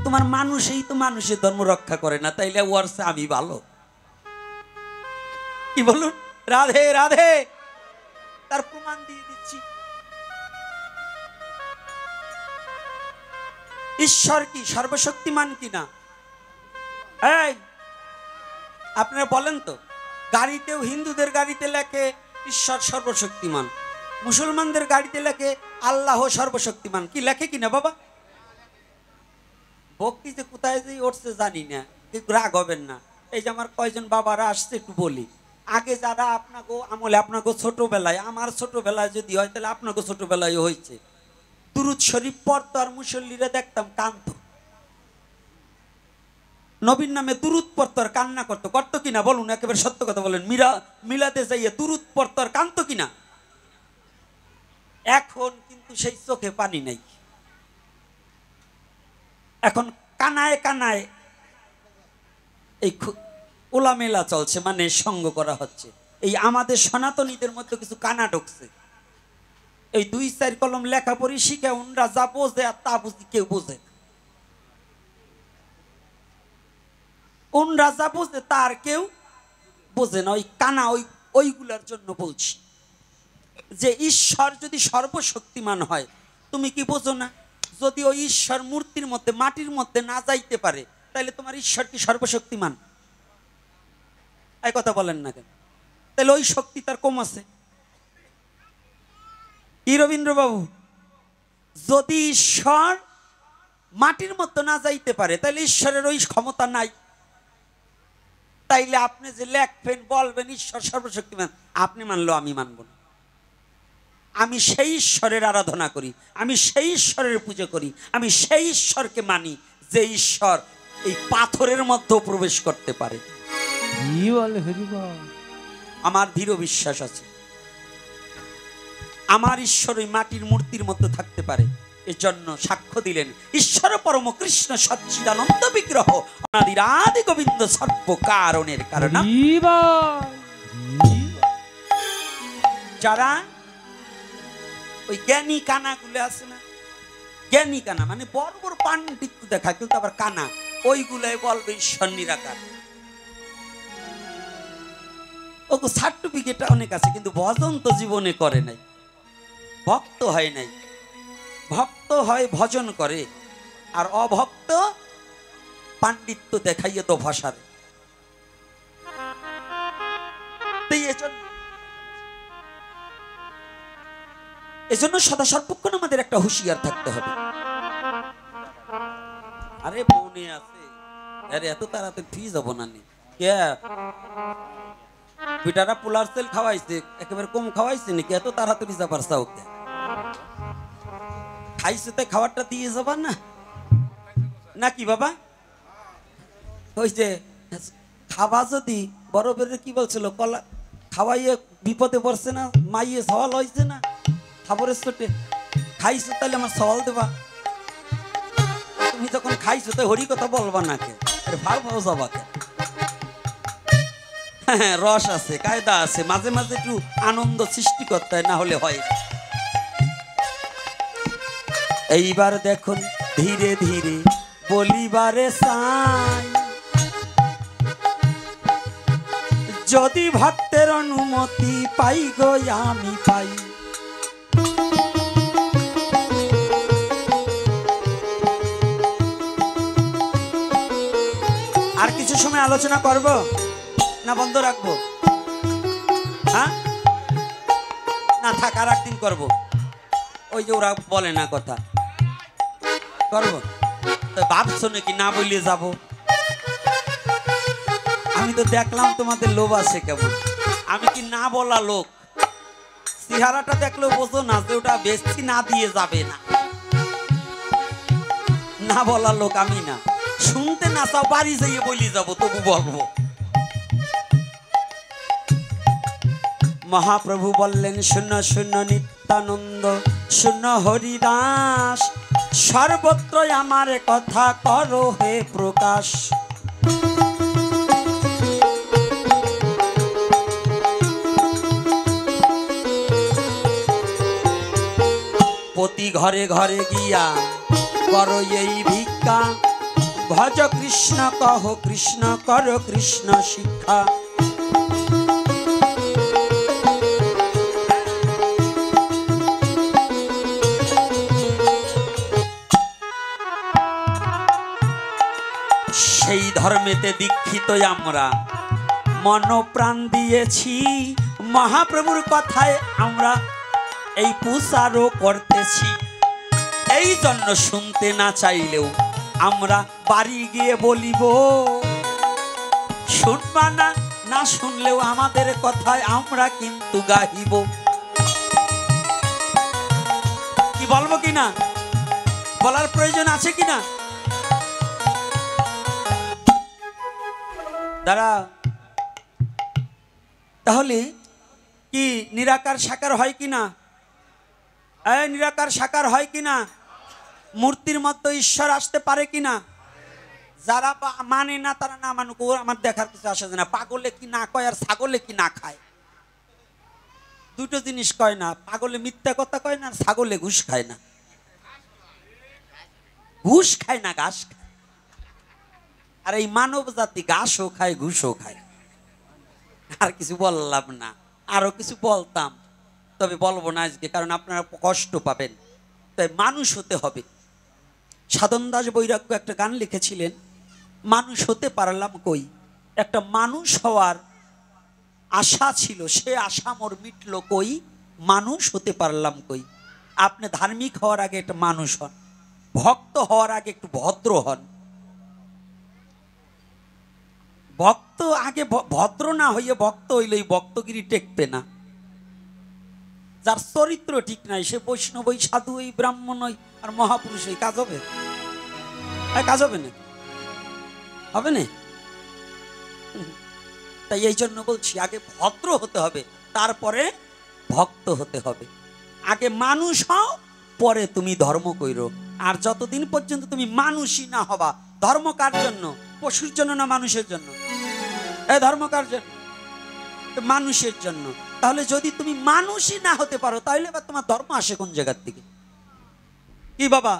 তোমার মানুষই তো মানুষের ধর্ম রক্ষা করে না, তাইলে ওর চেয়ে আমি ভালো? কি বলুন? রাধে রাধে। তার প্রমাণ দিয়ে দিচ্ছি। ঈশ্বর কি সর্বশক্তিমান কিনা? এই আপনারা বলেন তো, গাড়িতেও হিন্দুদের গাড়িতে লেখে ঈশ্বর সর্বশক্তিমান, মুসলমানদের গাড়িতে লেখে আল্লাহ সর্বশক্তিমান। কি লেখে কিনা বাবা? ভক্তি যে কোথায় যে উঠছে জানি না, রাগ হবেন না। এই যে আমার কয়জন বাবারা আসছে একটু বলি, আগে যারা আপনাকে আমলে, আপনাকে ছোটবেলায়, আমার ছোটবেলায় যদি হয় তাহলে আপনাকে ছোটবেলায় হয়েছে, দুরুদ শরীফ পড়তো আর মুসল্লিরা দেখতাম কান্ত, নবীর নামে দুরুদ পড়তো আর কান্না করতো। করতো কিনা বলুন? একেবারে সত্য কথা বলেন। মিলাতে যাইয়ে দুরুদ পড়তো আর কান্ত কিনা? এখন কিন্তু সেই চোখে পানি নাই। এখন কানায় কানায় এই ওলামেলা চলছে, মানে সঙ্গ করা হচ্ছে। এই আমাদের সনাতনীদের মধ্যে কিছু কানা ঢুকছে, এই 2-4 কলম লেখাপড়ি শিখে ওনরা যা বোঝে আর তা বুঝি কেউ বোঝে না। ওনরা যা বোঝে তার কেউ বোঝে না। ওই কানা ওইগুলার জন্য বলছি যে ঈশ্বর যদি সর্বশক্তিমান হয়, তুমি কি বোঝো না? যদি ওই ঈশ্বর মূর্তির মধ্যে, মাটির মধ্যে না যাইতে পারে, তাহলে তোমার ঈশ্বর কি সর্বশক্তিমান? এই কথা বলেন না কেন? তাহলে ওই শক্তি তার কম আছে কি রবীন্দ্রবাবু? যদি ঈশ্বর মাটির মধ্যে না যাইতে পারে তাহলে ঈশ্বরের ওই ক্ষমতা নাই। তাইলে আপনি যে লেখবেন বলবেন ঈশ্বর সর্বশক্তিমান, আপনি মানলেও আমি মানব না। আমি সেই ঈশ্বরের আরাধনা করি, আমি সেই ঈশ্বরের পুজো করি, আমি সেই ঈশ্বরকে মানি যে ঈশ্বর এই পাথরের মধ্যেও প্রবেশ করতে পারে। কি বলে হরি বল? আমার দৃঢ় বিশ্বাস আছে আমার ঈশ্বর ওই মাটির মূর্তির মধ্যে থাকতে পারে। এজন্য সাক্ষ্য দিলেন ঈশ্বর পরম কৃষ্ণ সচ্চিদানন্দ বিগ্রহ অনাদির আদি গোবিন্দ সর্ব কারণের কারণ। হরি বল। যারা ওই জ্ঞানী কানা গুলো আছে না, জ্ঞানী কানা মানে বড় বড় পাণ্ডিত্য দেখা, কিন্তু আবার কানা, ওইগুলাই বলবে ঈশ্বর নিরাকার। ও সার্টিফিকেট অনেক আছে, কিন্তু ভজন তো জীবনে করে নাই, ভক্ত হয় নাই। ভক্ত হয় ভজন করে, আর অভক্ত পাণ্ডিত্য দেখাইয়ে তো ভাষারে। এজন্য সদা সর্বক্ষণ আমাদের একটা হুঁশিয়ার থাকতে হবে। আরে মনে আছে, আরে এত তাড়াতাড়ি ফি যাব না নি কে পিটারা পোলার তেল খাওয়াইছে, একেবারে কম খাওয়াইছে নাকি এত তাড়াতাড়ি যাবার চাও কে? খাইছে তো খাবারটা দিয়ে যাবার না নাকি বাবা? ওই যে খাবা যদি বরফের কি বলছিল, কলা খাওয়াইয়ে বিপদে পড়ছে না, মাইয়ে সওয়াল হয়েছে না খাবারের চোটে, খাইছো তাহলে আমার সওয়াল দেবা। তুমি যখন খাইছো তো হরি কথা বলবা না কে, ভাও ভাও যাবা কে? হ্যাঁ, রস আছে, কায়দা আছে, মাঝে মাঝে একটু আনন্দ সৃষ্টি করতে হয়, না হলে হয়। এইবার দেখুন ধীরে ধীরে বলিবারে চাই, যদি ভক্তের অনুমতি পাই গো আমি পাই। আর কিছু সময় আলোচনা করব না বন্ধ রাখবো? হ্যাঁ না থাক, আর একদিন করবো। ওই যে ওরা বলে না কথা, করবো তো ভাবছো নাকি না বললে যাব? আমি তো দেখলাম তোমাদের লোভ আছে কেমন। আমি কি না বলা লোক? চেহারাটা দেখলেও বোঝো না যে ওটা বেশি না দিয়ে যাবে না। না বলা লোক আমি না, শুনতে না চাও বাড়ি যাইয়ে বলি যাব, তবু বলবো। মহাপ্রভু বললেন শূন্য শূন্য নিত্যানন্দ শূন্য হরিদাস, সর্বত্র আমার কথা করো হে প্রকাশ। প্রতি ঘরে ঘরে গিয়া করো এই ভিক্ষা, ভজ কৃষ্ণ কহ কৃষ্ণ কর কৃষ্ণ শিক্ষা। সেই ধর্মেতে দীক্ষিত আমরা মন প্রাণ দিয়েছি, মহাপ্রভুর কথায় আমরা এই প্রচারও করতেছি। এই জন্য শুনতে না চাইলেও আমরা বাড়ি গিয়ে বলিব, শুনবা না না শুনলেও আমাদের কথায় আমরা কিন্তু গাহিব। কি বলবো কিনা, বলার প্রয়োজন আছে কিনা? দাঁড়া, তাহলে কি নিরাকার সাকার হয় কিনা? নিরাকার সাকার হয় কিনা? মূর্তির মধ্যে ঈশ্বর আসতে পারে কিনা? যারা মানে না তারা না মানুক, আমার দেখার কিছু আসে না। পাগলে কি না কয় আর ছাগলে কি না খায়, দুটো জিনিস কয় না। পাগলে মিথ্যা কথা কয় না, আর ছাগলে ঘুষ খায় না। ঘুষ খায় না, ঘাস খায়। আর এই মানব জাতি ঘাসও খায় ঘুষও খায়। আর কিছু বললাম না, আরো কিছু বলতাম, তবে বলবো না আজকে, কারণ আপনারা কষ্ট পাবেন। তাই মানুষ হতে হবে। সাধন দাস বৈরাগ্য একটা গান লিখেছিলেন, মানুষ হতে পারলাম কই। একটা মানুষ হওয়ার আশা ছিল, সে আশা মোর মিটলো কই, মানুষ হতে পারলাম কই। আপনি ধার্মিক হওয়ার আগে একটা মানুষ হন, ভক্ত হওয়ার আগে একটু ভদ্র হন। ভক্ত আগে ভদ্র না হইয়ে ভক্ত হইলে এই ভক্তগিরি টেকবে না। যার চরিত্র ঠিক নাই সে বৈষ্ণব ওই সাধু ওই ব্রাহ্মণ ওই আর মহাপুরুষ ওই কাজ হবে? কাজ হবে না, হবে না। তাই এই জন্য বলছি আগে ভদ্র হতে হবে, তারপরে ভক্ত হতে হবে। আগে মানুষ হও, পরে তুমি ধর্ম কইরো। আর যতদিন পর্যন্ত তুমি মানুষই না হবা, ধর্ম কার জন্য? পশুর জন্য না মানুষের জন্য? এই ধর্ম কার জন্য? মানুষের জন্য। তাহলে যদি তুমি মানুষই না হতে পারো, তাহলে এবার তোমার ধর্ম আসে কোন জায়গার থেকে? কি বাবা,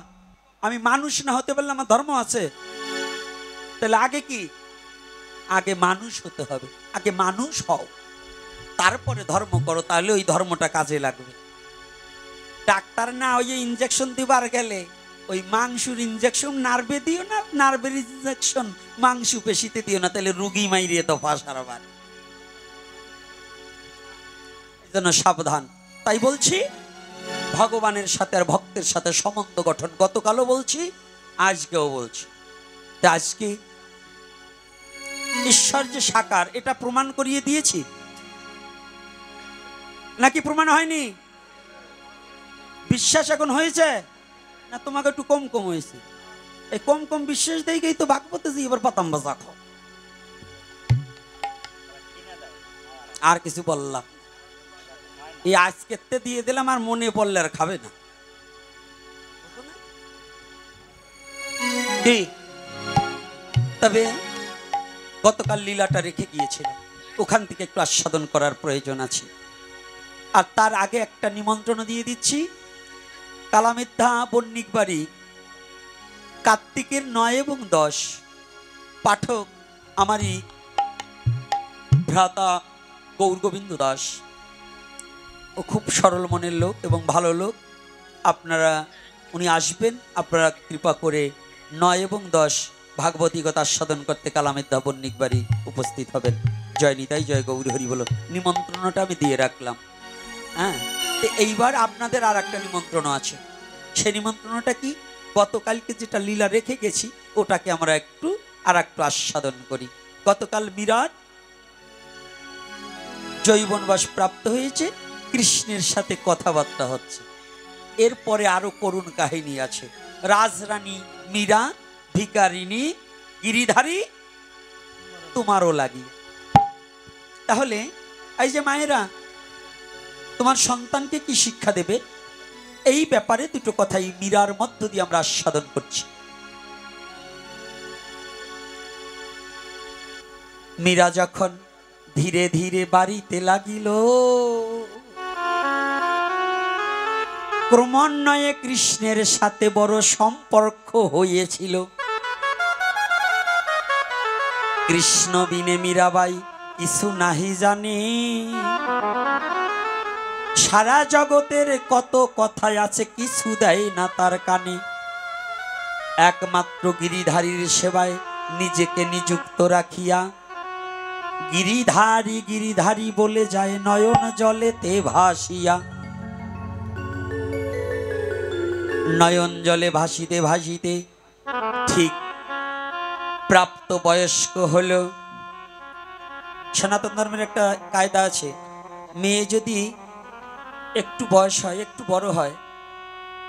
আমি মানুষ না হতে পারলে আমার ধর্ম আছে? তাহলে আগে কি? আগে মানুষ হতে হবে। আগে মানুষ হও, তারপরে ধর্ম করো, তাহলে ওই ধর্মটা কাজে লাগবে। ডাক্তার না ওই ইনজেকশন দিবার গেলে ওই মাংসুর ইনজেকশন নার্ভে দিও না, নার্ভের ইনজেকশন মাংস পেশিতে দিও না, তাহলে রুগী মাইরিয়ে তো ফাঁসার। এই জন্য সাবধান। তাই বলছি ভগবানের সাথে আর ভক্তের সাথে সম্বন্ধ গঠন। গতকালও বলছি, আজকেও বলছি। আজকে ঈশ্বর যে সাকার এটা প্রমাণ করিয়ে দিয়েছি নাকি প্রমাণ হয়নি? বিশ্বাস এখন হয়েছে না? তোমাকে একটু কম কম হয়েছে। এই কম কম বিশ্বাস দেখেই তো ভাগবতে যে এবার পাতাম বাজা খাও। আর কিছু বললাম এই আজকে দিয়ে দিলাম, আর মনে পড়লে আর খাবে না। কি তবে গতকাল লীলাটা রেখে গিয়েছিলাম, ওখান থেকে একটু আস্বাদন করার প্রয়োজন আছে। আর তার আগে একটা নিমন্ত্রণ দিয়ে দিচ্ছি। কালামেদ্ধা বন্নিক বাড়ি কার্তিকের 9 এবং 10 পাঠক আমারই ভ্রাতা গৌর গোবিন্দ দাস। ও খুব সরল মনের লোক এবং ভালো লোক। উনি আসবেন, আপনারা কৃপা করে 9 এবং 10 ভাগবতী কথা আস্বাদন করতে কালামেদ্ধা বন্নিক বাড়ি উপস্থিত হবেন। জয় নিতাই, জয় গৌর হরি বলো। নিমন্ত্রণটা আমি দিয়ে রাখলাম। হ্যাঁ, এইবার আপনাদের আর একটা নিমন্ত্রণ আছে। সেই নিমন্ত্রণটা কি? গতকালকে যেটা লীলা রেখে গেছি ওটাকে আমরা একটু আস্বাদন করি। গতকাল বিরাট জৈবনবাস প্রাপ্ত হয়েছে, কৃষ্ণের সাথে কথাবার্তা হচ্ছে। এরপরে আরো করুণ কাহিনী আছে। রাজরানী মীরা ভিকারিনী গিরিধারী তোমারও লাগি। তাহলে এই যে মায়েরা তোমার সন্তানকে কি শিক্ষা দেবে, এই ব্যাপারে দুটো কথাই মীরার মধ্য দিয়ে আমরা আস্বাদন করছি। মীরা যখন ধীরে ধীরে বাড়িতে লাগিল, ক্রমান্বয়ে কৃষ্ণের সাথে বড় সম্পর্ক হয়েছিল। কৃষ্ণ বিনে মীরাবাই কিছু নাহি জানে, সারা জগতের কত কথাই আছে কিছু দেয় না তার কানে। একমাত্র গিরিধারীর সেবায় নিজেকে নিযুক্ত রাখিয়া গিরিধারী গিরিধারী বলে যায় নয়ন জলেতে ভাসিয়া। নয়ন জলে ভাসিতে ভাসিতে ঠিক প্রাপ্ত বয়স্ক হলো। সনাতন ধর্মের একটা কায়দা আছে, মেয়ে যদি একটু বয়স হয়, একটু বড় হয়,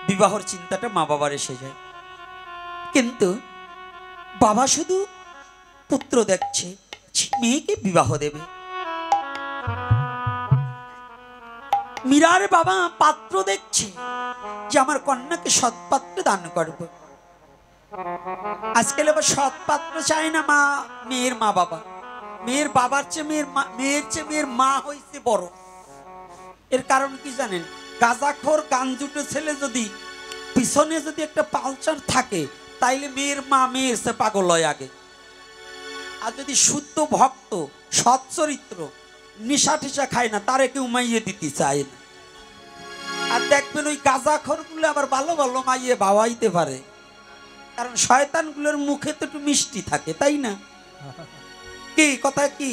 বিবাহর চিন্তাটা মা বাবার এসে যায়। কিন্তু বাবা শুধু পুত্র দেখছে, মেয়েকে বিবাহ দেবে। মীরার বাবা পাত্র দেখছে যে আমার কন্যাকে সৎপাত্রে দান করব। আজকাল আবার সৎপাত্র চায় না মেয়ের মা বাবা। মেয়ের বাবার চেয়ে মেয়ের মা হয়েছে বড়। এর কারণ কি জানেন? গাঁজাখোর গাঞ্জুটে ছেলে যদি পিছনে যদি একটা পালচার থাকে, তাইলে মেয়ের মা মেয়ের সে পাগল হয় আগে। আর যদি শুদ্ধ ভক্ত সৎ চরিত্র নিশা টিশা খায় না, তারে কেউ মাইয়ে দিতে চায় না। আর দেখবেন ওই গাঁজাখোর গুলো আবার ভালো ভালো মাইয়ে ভাবাইতে পারে, কারণ শয়তান গুলোর মুখে তো একটু মিষ্টি থাকে, তাই না? কি কথা, কি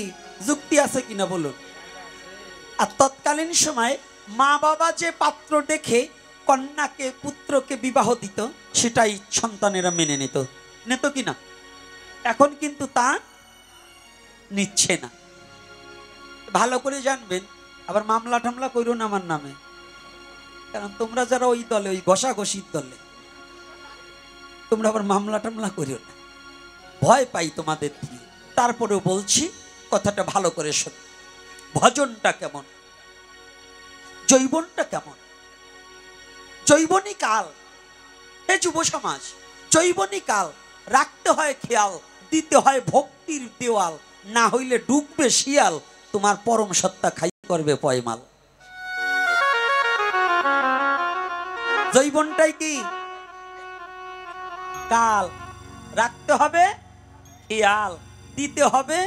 যুক্তি আছে কিনা বলুন? আর তৎকালীন সময় মা বাবা যে পাত্র দেখে কন্যাকে পুত্রকে বিবাহ দিত, সেটাই সন্তানেরা মেনে নিত কিনা? এখন কিন্তু তা নিচ্ছে না। ভালো করে জানবেন, আবার মামলা টামলা করো না আমার নামে, কারণ তোমরা যারা ওই দলে, ওই ঘষাঘষির দলে, তোমরা আবার মামলা টামলা করিও না, ভয় পাই তোমাদের দিয়ে। তারপরেও বলছি, কথাটা ভালো করে শোন। ভজনটা কেমন, জৈবনটা কেমন? জৈবনী কাল, এ যুব সমাজ, জৈবনী কাল রাখতে হয় খেয়াল, দিতে হয় ভক্তির দেওয়াল, না হইলে ডুববে শিয়াল, তোমার পরম সত্তা খাই করবে পয়মাল। জৈবনটাই কি কাল, রাখতে হবে খেয়াল, দিতে হবে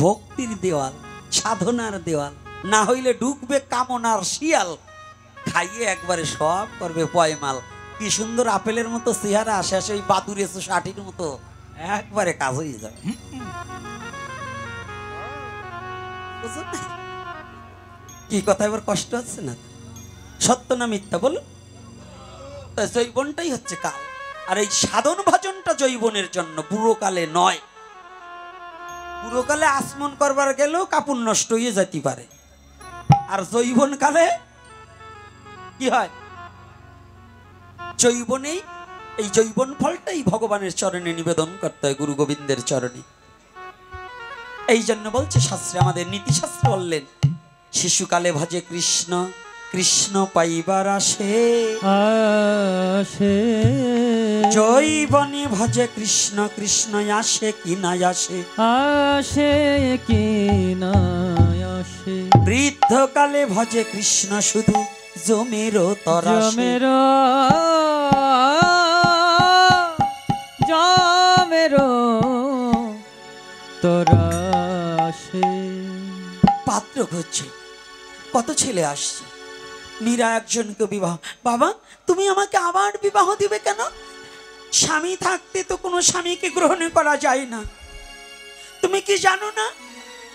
ভক্তির দেওয়াল, সাধনার দেওয়াল, না হইলে ঢুকবে কামনার শিয়াল, খাইয়ে একবারে সব করবে পয়মাল। কি সুন্দর আপেলের মতো চেহারা, আসে আসে ওই বাদুরে 60-র মতো একবারে কাজ হয়ে যাবে। কি কথা এবার কষ্ট হচ্ছে না? সত্য না মিথ্যা বলো? জৈবনটাই হচ্ছে কাল, আর এই সাধন ভজনটা জৈবনের জন্য, বুড়োকালে নয়। বুড়োকালে আসমন করবার গেলেও কাপড় নষ্ট হয়ে যেতে পারে, আর জৈবন কালে কি হয়? জৈবনেই, এই জৈবন ফলটাই ভগবানের চরণে নিবেদন করতে হয়, গুরু গোবিন্দের চরণে। এই জন্য বলছে শাস্ত্রে, আমাদের নীতিশাস্ত্রে বললেন, শিশুকালে ভজে কৃষ্ণ, কৃষ্ণ পাইবার আসে আসে, জৈবনে ভজে কৃষ্ণ, কৃষ্ণ আসে কি না আসে, আসে কি না আসে, বৃদ্ধকালে ভজে কৃষ্ণ, শুধু জমেরও তরাসে, জমেরো জমেরো তরাসে। পাত্র খুঁজছে, কত ছেলে আসছে, মীরা একজনকে বিবাহ, বাবা তুমি আমাকে আবার বিবাহ দিবে কেন? স্বামী থাকতে তো কোনো স্বামীকে গ্রহণ করা যায় না। তুমি কি জানো না,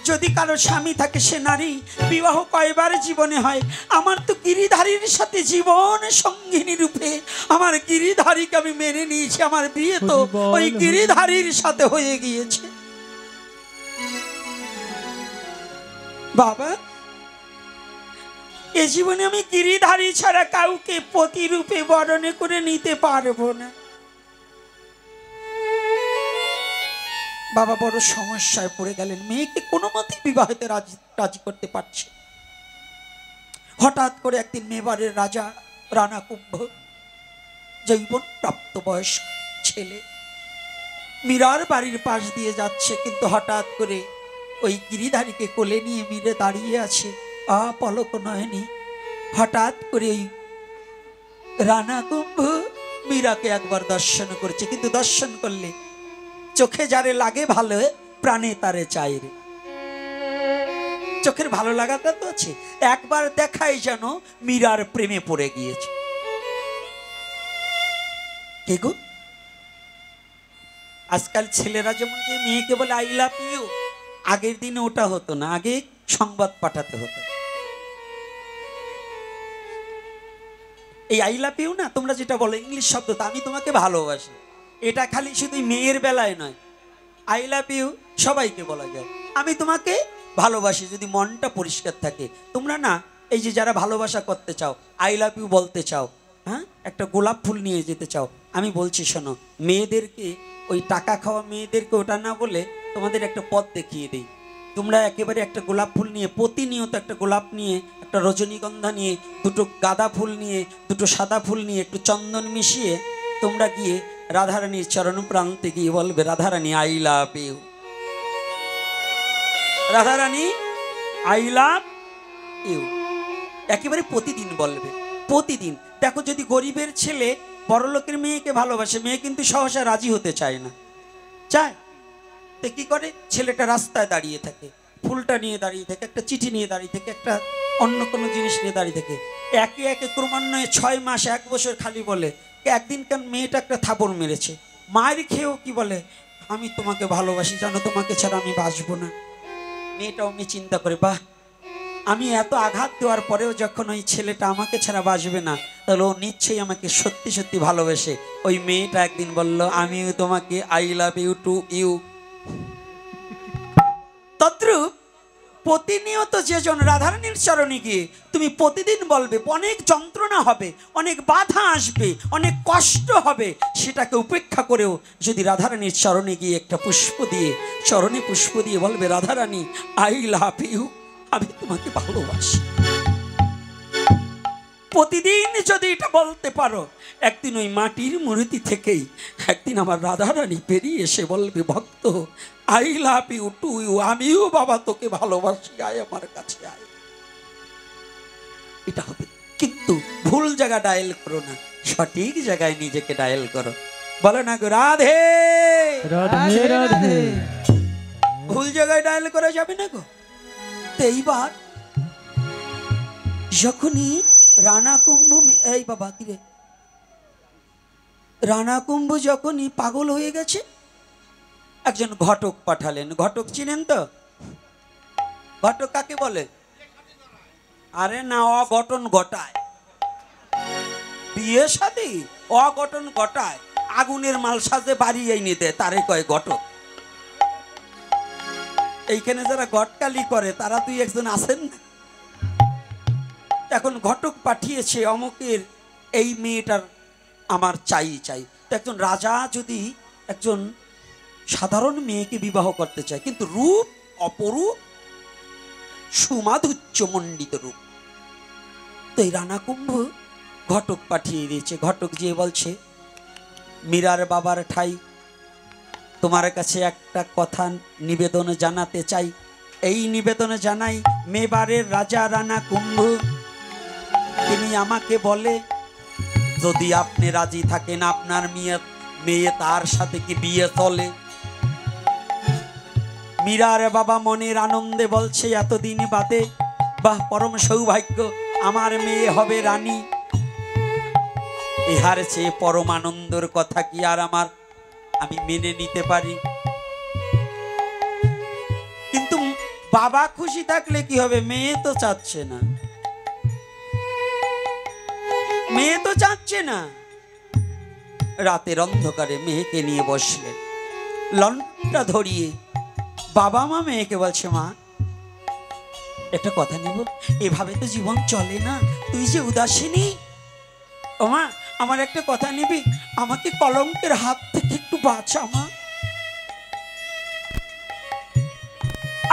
যদি কারো স্বামী থাকে সে নারী, বিবাহ কয়বার জীবনে হয়? আমার তো গিরিধারীর সাথে জীবন সঙ্গিনী রূপে আমার গিরিধারীকে আমি মেনে নিয়েছি, আমার বিয়ে তো ওই গিরিধারীর সাথে হয়ে গিয়েছে। বাবা এ জীবনে আমি গিরিধারী ছাড়া কাউকে পতি রূপে বরণে করে নিতে পারবো না। বাবা বড় সমস্যায় পড়ে গেলেন, মেয়েকে কোনো মতেই বিবাহতে রাজি করতে পারছে। হঠাৎ করে একদিন মেবারের রাজা রানা কুম্ভ, যৌবন প্রাপ্তবয়স্ক ছেলে, মীরার বাড়ির পাশ দিয়ে যাচ্ছে, কিন্তু হঠাৎ করে ওই গিরিধারীকে কোলে নিয়ে মীরে দাঁড়িয়ে আছে, পলক নয়নি। হঠাৎ করে ওই রানা কুম্ভ মীরাকে একবার দর্শন করেছে, কিন্তু দর্শন করলে চোখে যারে লাগে ভালো, প্রাণে তারে চাই রে। চোখের ভালো লাগাটা তো আছে, একবার দেখাই যেন মীরার প্রেমে পড়ে গিয়েছে। কে গো? আজকাল ছেলেরা যেমন যে মেয়েকে বলে আই লাভ ইউ, আগের দিনে ওটা হতো না, আগে সংবাদ পাঠাতে হতো। এই আই লাভ ইউ না, তোমরা যেটা বলো ইংলিশ শব্দটা, আমি তোমাকে ভালোবাসি, এটা খালি শুধু মেয়ের বেলায় নয়, আই লাভ ইউ সবাইকে বলা যায়। আমি তোমাকে ভালোবাসি, যদি মনটা পরিষ্কার থাকে। তোমরা না, এই যে যারা ভালোবাসা করতে চাও, আই লাভ ইউ বলতে চাও, হ্যাঁ, একটা গোলাপ ফুল নিয়ে যেতে চাও, আমি বলছি শোনো, মেয়েদেরকে, ওই টাকা খাওয়া মেয়েদেরকে ওটা না বলে তোমাদের একটা পথ দেখিয়ে দিই। তোমরা একেবারে একটা গোলাপ ফুল নিয়ে, প্রতিনিয়ত একটা গোলাপ নিয়ে, একটা রজনীগন্ধা নিয়ে, দুটো গাঁদা ফুল নিয়ে, দুটো সাদা ফুল নিয়ে, একটু চন্দন মিশিয়ে তোমরা গিয়ে রাধারানীর চরণ প্রান্তে গিয়ে বলবে, Radharani I love you, Radharani I love you. একেবারে প্রতিদিন বলবে, প্রতিদিন। দেখো, যদি গরিবের ছেলে বড়লোকের মেয়েকে ভালোবাসে, মেয়ে কিন্তু সহসা রাজি হতে চায় না, চায় তো কি করে, ছেলেটা রাস্তায় দাঁড়িয়ে থাকে, ফুলটা নিয়ে দাঁড়িয়ে থাকে, একটা চিঠি নিয়ে দাঁড়িয়ে থাকে, একটা অন্য কোনো জিনিস নিয়ে দাঁড়িয়ে থাকে, একে একে ক্রমান্বয়ে 6 মাস 1 বছর খালি বলে। একদিন কেন মেয়েটা একটা থাপড় মেরেছে, মায়ের খেয়েও কি বলে, আমি তোমাকে ভালোবাসি, জানো তোমাকে ছাড়া আমি বাঁচবো না। মেয়েটা অমনি চিন্তা করে, বাহ, আমি এত আঘাত দেওয়ার পরেও যখন ওই ছেলেটা আমাকে ছাড়া বাঁচবে না, তাহলে ও নিশ্চয়ই আমাকে সত্যি সত্যি ভালোবেসে। ওই মেয়েটা একদিন বলল, আমিও তোমাকে I love you too you. তদ্রূপ প্রতিনিয়ত যেজন রাধারানীর চরণে গিয়ে তুমি প্রতিদিন বলবে, অনেক যন্ত্রণা হবে, অনেক বাধা আসবে, অনেক কষ্ট হবে, সেটাকে উপেক্ষা করেও যদি রাধারানীর চরণে গিয়ে একটা পুষ্প দিয়ে, চরণে পুষ্প দিয়ে বলবে, রাধারানী আই লাভ ইউ, আমি তোমাকে ভালোবাসি। প্রতিদিন যদি এটা বলতে পারো, একদিন ওই মাটির মূর্তি থেকেই একদিন আমার রাধারানী বেরিয়ে এসে বলবে, ভক্ত I love you too you, আমিও বাবা তোকে ভালোবাসি, আয় আমার কাছে আয়। এটা হবে, কিন্তু ভুল জায়গা ডায়াল করো না, সঠিক জায়গায় নিজেকে ডায়াল করো। বলো না গো রাধে রাধে রাধে। ভুল জায়গায় ডায়াল করা যাবে না গো। তো এইবার যখনই রানা কুম্ভ, এই বাবা কিরে, রানা কুম্ভ যখনই পাগল হয়ে গেছে, একজন ঘটক পাঠালেন। ঘটক চিনেন তো? ঘটক কাকে বলে? আরে না, অঘটন ঘটায়। বিয়ে শাদী অঘটন ঘটায়, আগুনের মাল সাজে বাড়ি এনে দেয়, তারে কয় ঘটক। এইখানে যারা ঘটকালি করে তারা দুই একজন আছেন না। এখন ঘটক পাঠিয়েছে, অমুকের এই মেয়েটার আমার চাই চাই। তো একজন রাজা যদি একজন সাধারণ মেয়েকে বিবাহ করতে চায়, কিন্তু রূপ অপরূপ, সুমাধুর্য মণ্ডিত রূপ, তো এই রানা কুম্ভ ঘটক পাঠিয়ে দিয়েছে। ঘটক যে বলছে, মীরার বাবার ঠাই, তোমার কাছে একটা কথা নিবেদন জানাতে চাই। এই নিবেদন জানাই, মেবারের রাজা রানা কুম্ভ, তিনি আমাকে বলে, যদি আপনি রাজি থাকেন আপনার মেয়ে তার সাথে কি বিয়ে চলে? মীরার বাবা মনের আনন্দে বলছে, এতদিন বাদে, বাহ পরম সৌভাগ্য, আমার মেয়ে হবে রানী। ইহার চেয়ে পরম আনন্দের কথা কি আর আমি মেনে নিতে পারি? কিন্তু বাবা খুশি থাকলে কি হবে? মেয়ে তো চাচ্ছে না, মেয়ে তো চাচ্ছে না। রাতের অন্ধকারে মেয়েকে নিয়ে বসলেন, লণ্ঠনটা ধরিয়ে বাবা মা মেয়েকে বলছে, মা একটা কথা নেব, এভাবে তো জীবন চলে না, তুই যে উদাসীনী, ও মা আমার একটা কথা নিবি, আমাকে কলঙ্কের হাত থেকে একটু বাঁচা মা,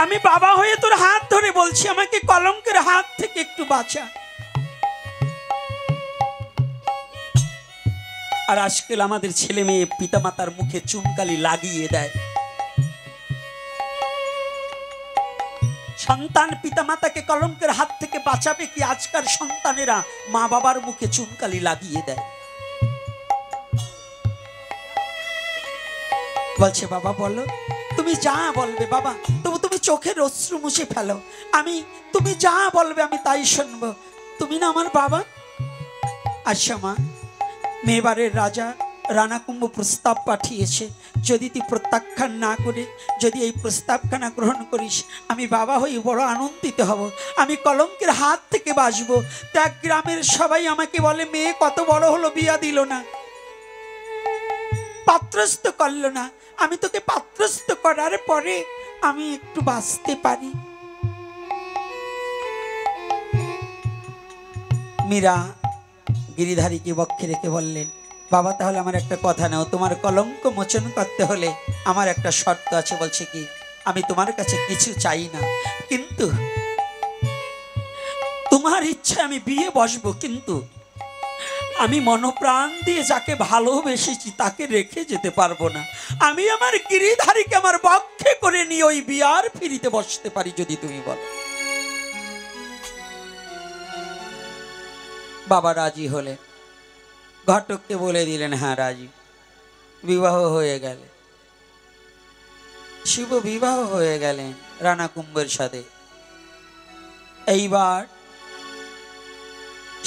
আমি বাবা হয়ে তোর হাত ধরে বলছি, আমাকে কলঙ্কের হাত থেকে একটু বাঁচা। আর আজকাল আমাদের ছেলে মেয়ে পিতামাতার মুখে চুনকালি লাগিয়ে দেয়। সন্তান পিতামাতাকে কলঙ্কের হাত থেকে বাঁচাবে কি? আজকাল সন্তানেরা মা বাবার মুখে চুনকালি লাগিয়ে দেয়। বলছে, বাবা বলো, তুমি যা বলবে বাবা, তবু তুমি চোখের অশ্রু মুছে ফেলো, তুমি যা বলবে আমি তাই শুনবো, তুমি না আমার বাবা। আচ্ছা মা, মেবারের রাজা রানা কুম্ভ প্রস্তাব পাঠিয়েছে, যদি তুই প্রত্যাখ্যান না করে যদি এই প্রস্তাবখানা গ্রহণ করিস, আমি বাবা হয়ে বড় আনন্দিত হব, আমি কলঙ্কের হাত থেকে বাঁচবো। ত্যাগ গ্রামের সবাই আমাকে বলে, মেয়ে কত বড় হলো, বিয়া দিল না, পাত্রস্থ করলো না, আমি তোকে পাত্রস্থ করার পরে আমি একটু বাঁচতে পারি। মীরা গিরিধারীকে বক্ষে রেখে বললেন, বাবা তাহলে আমার একটা কথা নাও, তোমার কলঙ্ক মোচন করতে হলে আমার একটা শর্ত আছে। বলছে কি? আমি তোমার কাছে কিছু চাই না, কিন্তু তোমার ইচ্ছা আমি বিয়ে বসবো, কিন্তু আমি মনপ্রাণ দিয়ে যাকে ভালোবেসেছি তাকে রেখে যেতে পারবো না। আমি আমার গিরিধারীকে আমার বক্ষে করে নিয়ে ওই বিয়ার ফিরিতে বসতে পারি, যদি তুমি বলো। বাবা রাজি হলেন, ঘটককে বলে দিলেন, হ্যাঁ রাজি। বিবাহ হয়ে গেলে, শুভ বিবাহ হয়ে গেলেন রানা কুম্ভের সাথে। এইবার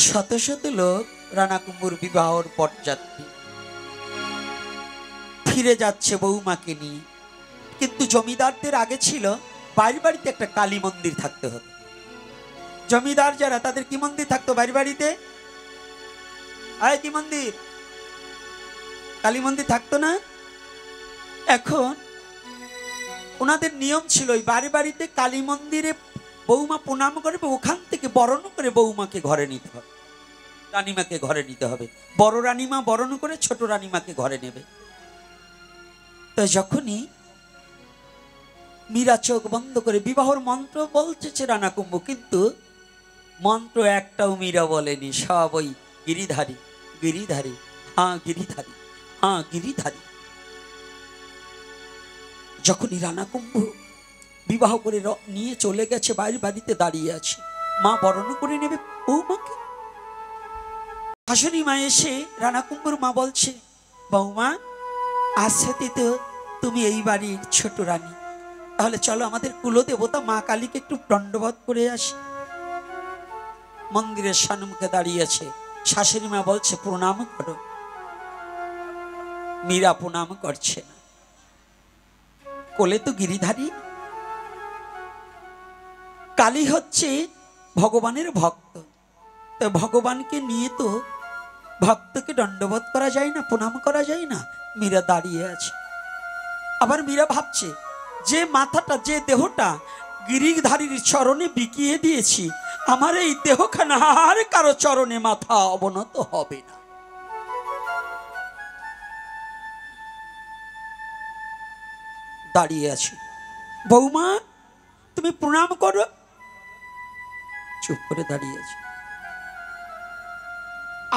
শত শত লোক রানা কুম্ভর বিবাহর পথযাত্রী ফিরে যাচ্ছে বৌমাকে নিয়ে। কিন্তু জমিদারদের আগে ছিল বাড়ি বাড়িতে একটা কালী মন্দির থাকতে হতো। জমিদার যারা, তাদের কি মন্দির থাকতো বাড়ি বাড়িতে? আয় কি মন্দির? কালী মন্দির থাকতো না? এখন ওনাদের নিয়ম ছিল ওই বাড়ি বাড়িতে কালী মন্দিরে বৌমা প্রণাম করবে, ওখান থেকে বরণ করে বৌমাকে ঘরে নিতে হবে, রানীমাকে ঘরে নিতে হবে। বড় রানীমা বরণ করে ছোট রানীমাকে ঘরে নেবে। তো যখনই মীরা চোখ বন্ধ করে বিবাহর মন্ত্র বলছে রানা কুম্ভ, কিন্তু মন্ত্র একটাও মীরা বলেনি, সব ওই গিরিধারী গিরিধারী হ্যাঁ গিরিধারী হ্যাঁ গিরিধারী। যখনই রানা কুম্ভ বিবাহ করে নিয়ে চলে গেছে, বাইরে বাড়িতে দাঁড়িয়ে আছে, মা বরণ করে নেবে বৌমাকে। শাশুড়ি মা এসে রানা কুম্ভর মা বলছে, বৌমা আজ থেকে তো তুমি এই বাড়ির ছোট রানী, তাহলে চলো আমাদের কুলদেবতা মা কালীকে একটু দণ্ডবোধ করে আসি। মন্দিরের সম্মুখে দাঁড়িয়ে আছে, শাশুড়ি মা বলছে প্রণাম করো। মীরা প্রণাম করছে না, কোলে তো গিরিধারী। কালী হচ্ছে ভগবানের ভক্ত, তো ভগবানকে নিয়ে তো ভক্তকে দণ্ডবোধ করা যায় না, প্রণাম করা যায় না। মীরা দাঁড়িয়ে আছে, আবার মীরা ভাবছে যে মাথাটা যে দেহটা গিরিধারীর চরণে বিকিয়ে দিয়েছি, আমার এই দেহখানা আর কারো চরণে মাথা অবনত হবে না। দাঁড়িয়ে আছি, বৌমা তুমি প্রণাম করো। চুপ করে দাঁড়িয়ে আছি।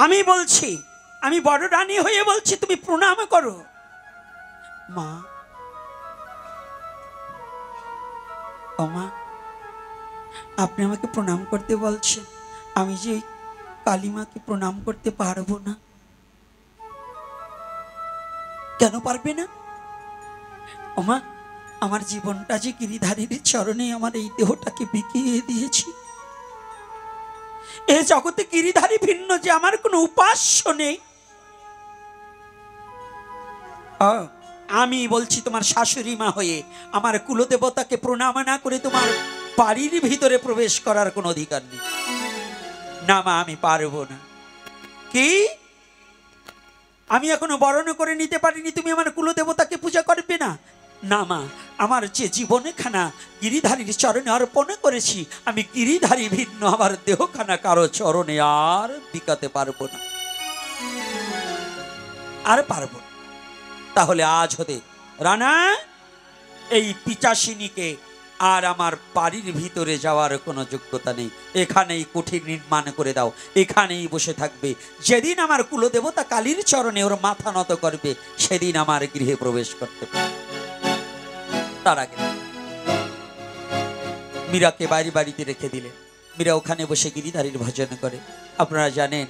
আমি বলছি, আমি বড় রানী হয়ে বলছি তুমি প্রণাম করো। মা ও মা, আপনি আমাকে প্রণাম করতে বলছেন, আমি যে কালীমাকে প্রণাম করতে পারবো না। কেন পারবে না? ও মা, আমার জীবনটা যে গিরিধারীর চরণে আমার এই দেহটাকে বিকিয়ে দিয়েছি, এ জগতে গিরিধারী ভিন্ন যে আমার কোনো উপাস্য নেই। আমি বলছি তোমার শাশুড়ি মা হয়ে আমার কুলদেবতাকে প্রণাম না করে তোমার বাড়ির ভিতরে প্রবেশ করার কোনো অধিকার নেই। না মা, আমি পারবো না। কি? আমি এখনো বরণ করে নিতে পারিনি, তুমি আমার কুলদেবতাকে পূজা করবে না? না মা, আমার যে জীবনখানা গিরিধারীর চরণে অর্পণ করেছি, আমি গিরিধারী ভিন্ন আমার দেহখানা কারো চরণে আর বিকাতে পারবো না, আর পারবো না। তাহলে আজ হতে রানা, এই পিচাসিনীকে আর আমার বাড়ির ভিতরে যাওয়ার কোনো যোগ্যতা নেই। এখানেই কুঠির নির্মাণ করে দাও, এখানেই বসে থাকবে। যেদিন আমার কুলদেবতা কালীর চরণে ওর মাথা নত করবে, সেদিন আমার গৃহে প্রবেশ করতে পারবে। তার আগে মীরাকে বাড়িতে রেখে দিলেন। মীরা ওখানে বসে গিরিধারীর ভজন করে। আপনারা জানেন,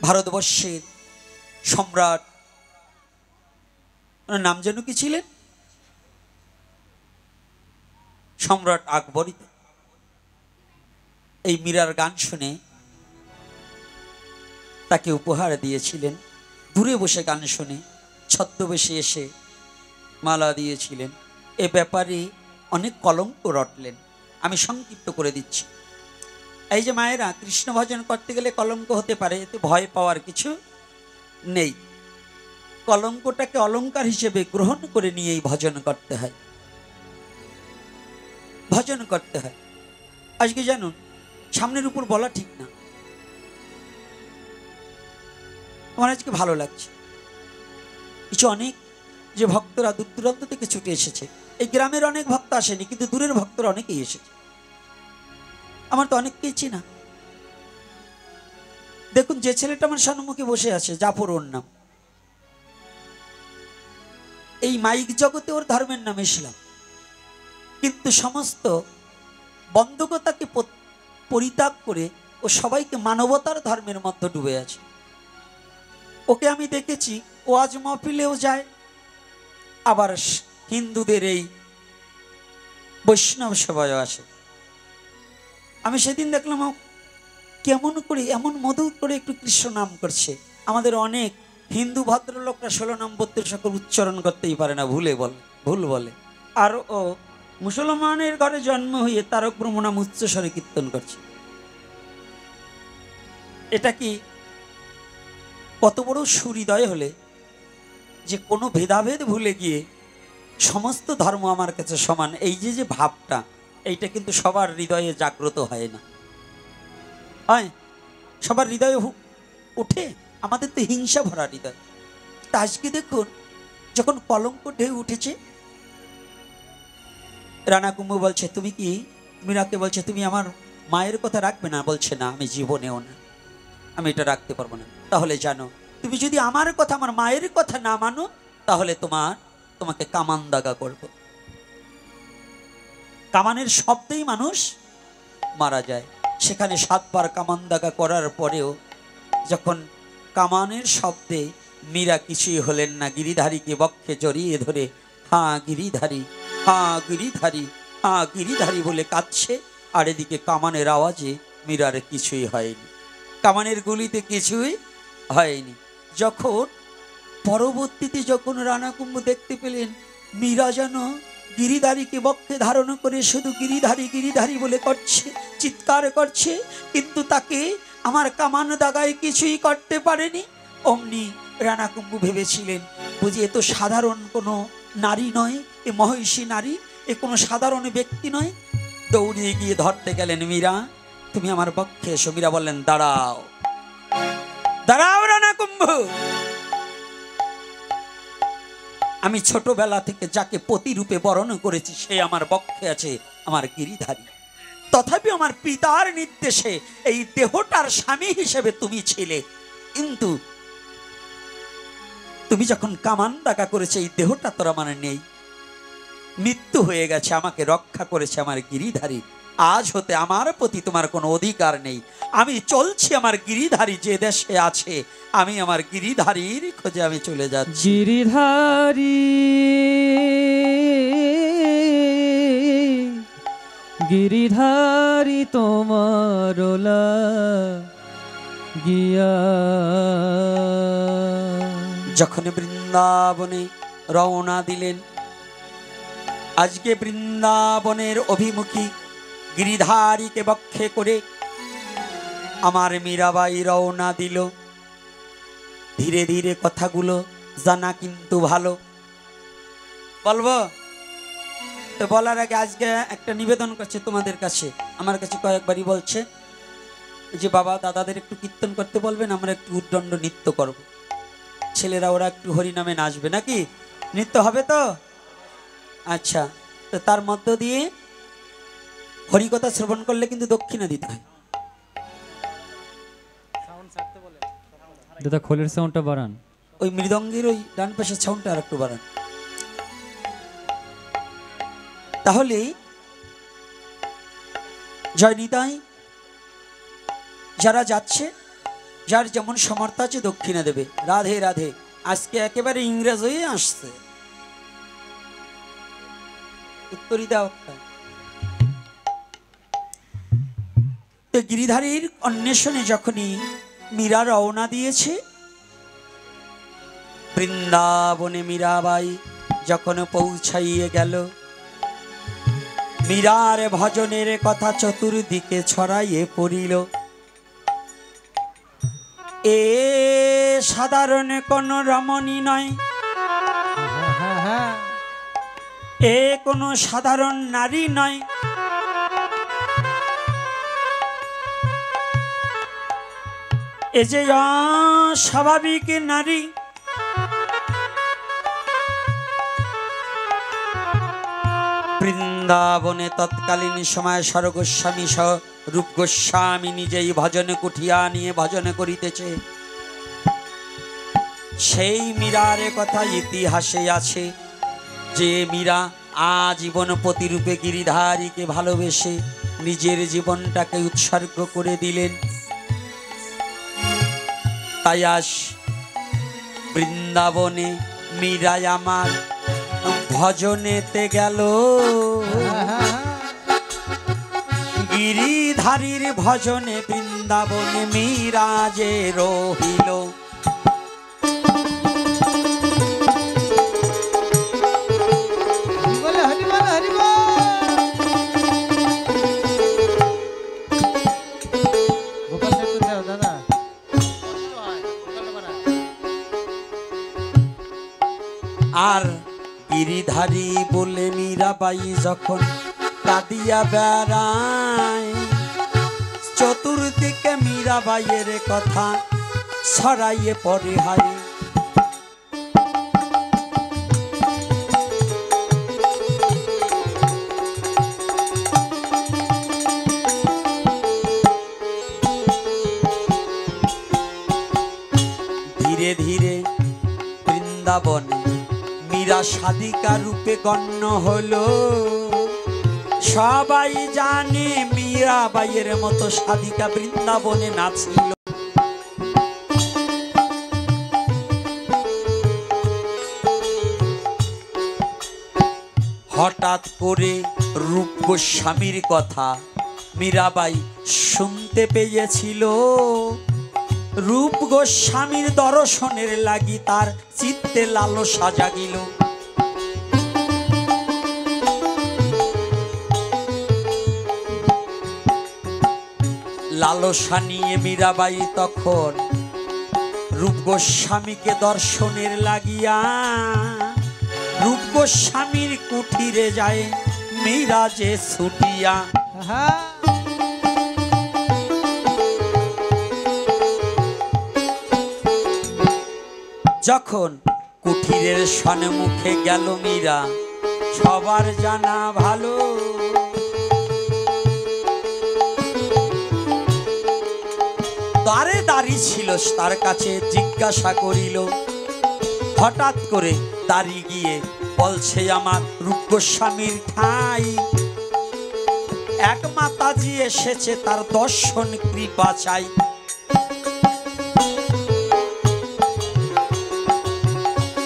ভারতবর্ষের সম্রাট, নাম যেন কি ছিলেন, সম্রাট আকবরী এই মীরার গান শুনে তাকে উপহার দিয়েছিলেন। দূরে বসে গান শুনে ছদ্মবেশে এসে মালা দিয়েছিলেন। এ ব্যাপারে অনেক কলঙ্ক রটলেন, আমি সংক্ষিপ্ত করে দিচ্ছি। এই যে মায়েরা, কৃষ্ণ ভজন করতে গেলে কলঙ্ক হতে পারে, এতে ভয় পাওয়ার কিছু নেই। কলঙ্কটাকে অলংকার হিসেবে গ্রহণ করে নিয়েই ভজন করতে হয়, ভজন করতে হয়। আজকে জানুন, সামনের উপর বলা ঠিক না। আমার আজকে ভালো লাগছে, কিছু অনেক যে ভক্তরা দূর দূরান্ত থেকে ছুটে এসেছে। এই গ্রামের অনেক ভক্ত আসেনি, কিন্তু দূরের ভক্তরা অনেকেই এসেছে। আমার তো অনেককেই চিনা। দেখুন, যে ছেলেটা আমার সম্মুখে বসে আছে, জাফর ওর নাম। এই মাইক জগতে ওর ধর্মের নাম ইসলাম, কিন্তু সমস্ত বন্ধকতাকে পরিত্যাগ করে ও সবাইকে মানবতার ধর্মের মধ্যে ডুবে আছে। ওকে আমি দেখেছি, ও আজ মহফিলেও যায়, আবার হিন্দুদের এই বৈষ্ণব সভায় আসে। আমি সেদিন দেখলাম কেমন করে এমন মধুর করে একটু কৃষ্ণ নাম করছে। আমাদের অনেক হিন্দু ভদ্রলোকরা 16 নাম 32 অক্ষর উচ্চারণ করতেই পারে না, ভুল বলে। আর ও মুসলমানের ঘরে জন্ম হয়ে তারক ব্রহ্ম নাম উচ্চস্বরে কীর্তন করছে। এটা কি কত বড় সুহৃদয় হলে যে কোনো ভেদাভেদ ভুলে গিয়ে সমস্ত ধর্ম আমার কাছে সমান, এই যে যে ভাবটা, এইটা কিন্তু সবার হৃদয়ে জাগ্রত হয় না। হয় সবার হৃদয়ে ওঠে, আমাদের তো হিংসা ভরা হৃদয়। তা আজকে দেখুন, যখন কলঙ্ক ঢেউ উঠেছে, রানা কুম্ভ বলছে তুমি কি, মীরাকে বলছে তুমি আমার মায়ের কথা রাখবে না? বলছে না, আমি জীবনেও না, আমি এটা রাখতে পারবো না। তাহলে জানো, তুমি যদি আমার কথা, আমার মায়ের কথা না মানো, তাহলে তোমাকে কামান দাগা করব। কামানের শব্দেই মানুষ মারা যায়। সেখানে 7 বার কামান দাগা করার পরেও যখন কামানের শব্দে মীরা কিছুই হলেন না, গিরিধারীকে বক্ষে জড়িয়ে ধরে হ্যাঁ গিরিধারী, হ্যাঁ গিরিধারী, হ্যাঁ গিরিধারী বলে কাঁদছে। আর এদিকে কামানের আওয়াজে মীরার কিছুই হয়নি, কামানের গুলিতে কিছুই হয়নি। যখন পরবর্তীতে যখন রানা কুম্ভ দেখতে পেলেন মীরা যেন গিরিধারীকে বক্ষে ধারণ করে শুধু গিরিধারী গিরিধারী বলে করছে, চিৎকার করছে, কিন্তু তাকে আমার কামান দাগায় কিছুই করতে পারেনি, অমনি রানা কুম্ভ ভেবেছিলেন বুঝি এ তো সাধারণ কোনো নারী নয়, এ মহিষী নারী, এ কোনো সাধারণ ব্যক্তি নয়। দৌড়িয়ে গিয়ে ধরতে গেলেন, মীরা তুমি আমার পক্ষে এসো। মীরা বললেন দাঁড়াও, দাঁড়াও রানা কুম্ভ, আমি ছোটবেলা থেকে যাকে পতিরূপে বরণ করেছি সে আমার পক্ষে আছে, আমার গিরিধারী। তথাপি আমার পিতার নির্দেশে এই দেহটার স্বামী হিসেবে তুমি ছিলে, কিন্তু তুমি যখন কামান দাগা করেছে এই দেহটা তোর আমার নেই, মৃত্যু হয়ে গেছে, আমাকে রক্ষা করেছে আমার গিরিধারী। আজ হতে আমার প্রতি তোমার কোনো অধিকার নেই। আমি চলছি আমার গিরিধারী যে দেশে আছে, আমি আমার গিরিধারীর খোঁজে আমি চলে যাচ্ছি। গিরিধারী গিরিধারী তোমার গিয়া। যখন বৃন্দাবনে রওনা দিলেন, আজকে বৃন্দাবনের অভিমুখী গিরিধারীকে বক্ষে করে আমার মীরাবাই রওনা দিল। ধীরে ধীরে কথাগুলো জানা কিন্তু ভালো, বলবো তো বলার আগে আজকে একটা নিবেদন করছে তোমাদের কাছে, আমার কাছে কয়েকবারই বলছে যে বাবা দাদাদের একটু কীর্তন করতে বলবেন, আমরা একটু উদ্দণ্ড নৃত্য করব, ছেলেরা ওরা একটু হরিনামে নাচবে, নাকি নৃত্য হবে তো? আচ্ছা, তো তার মধ্য দিয়ে হরিকথা শ্রবণ করলে কিন্তু দক্ষিণা দিতে হয়। দাদা খোলের সাউন্ডটা বাড়ান, ওই মৃদঙ্গের ওই ডান পাশের সাউন্ডটা আর একটু বাড়ান, তাহলে জয় নিতাই। যারা যাচ্ছে, যার যেমন সমর্থ আছে দক্ষিণা দেবে। রাধে রাধে। আজকে একেবারে ইংরেজ হয়ে আসছে, উত্তরই দাও একটা। তো গিরিধারীর অন্বেষণে যখনই মীরা রওনা দিয়েছে, বৃন্দাবনে মীরাবাই যখন পৌঁছাইয়ে গেল, মীরার ভজনের কথা চতুর্দিকে ছড়াইয়ে পড়িল। এ সাধারণ কোন রমণী নয়, এ কোন সাধারণ নারী নয়, এ যে অস্বাভাবিক নারী। বৃন্দাবনে তৎকালীন সময় স্বরগোস্বামী রূপ গোস্বামী নিজেই ভজন কুঠিয়া নিয়ে ভজন করিতেছে। সেই মীরার কথা ইতিহাসে আছে যে মীরা আজীবন প্রতিরূপে গিরিধারীকে ভালোবেসে নিজের জীবনটাকে উৎসর্গ করে দিলেন। তাই আজ বৃন্দাবনে মীরাই আমার ভজনেতে গেল, গিরিধারীর ভজনে বৃন্দাবনে মীরা যে রহিল। আর গিরিধারী বলে মীরাবাই যখন কাঁদিয়া বেড়ায়, চতুর্দিকে মীরাবাইয়ের কথা ছড়াইয়ে পড়ে হায়। ধীরে ধীরে বৃন্দাবনে মীরা সাধিকা রূপে গণ্য হলো। সবাই জানে মীরাবাইয়ের মতো সাধিকা বৃন্দাবনে নাছিল। হঠাৎ করে রূপ গোস্বামীর কথা মীরাবাই শুনতে পেয়েছিল। রূপ গোস্বামীর দর্শনের লাগি তার চিত্তে লালসা জাগিল। লালসা নিয়ে মীরাবাই তখন রূপ গোস্বামীকে দর্শনের লাগিয়া রূপ গোস্বামীর কুঠিরে যায় মীরা যে ছুটিয়া। যখন কুঠিরের সম্মুখে গেল মীরা, সবার জানা ভালো দ্বারে দাঁড়িয়ে ছিল, তার কাছে জিজ্ঞাসা করিল। হঠাৎ করে দাঁড়িয়ে গিয়ে বলছে, আমার রূপ গোস্বামীর ঠাই এক মাতাজি এসেছে, তার দর্শন কৃপা চাই।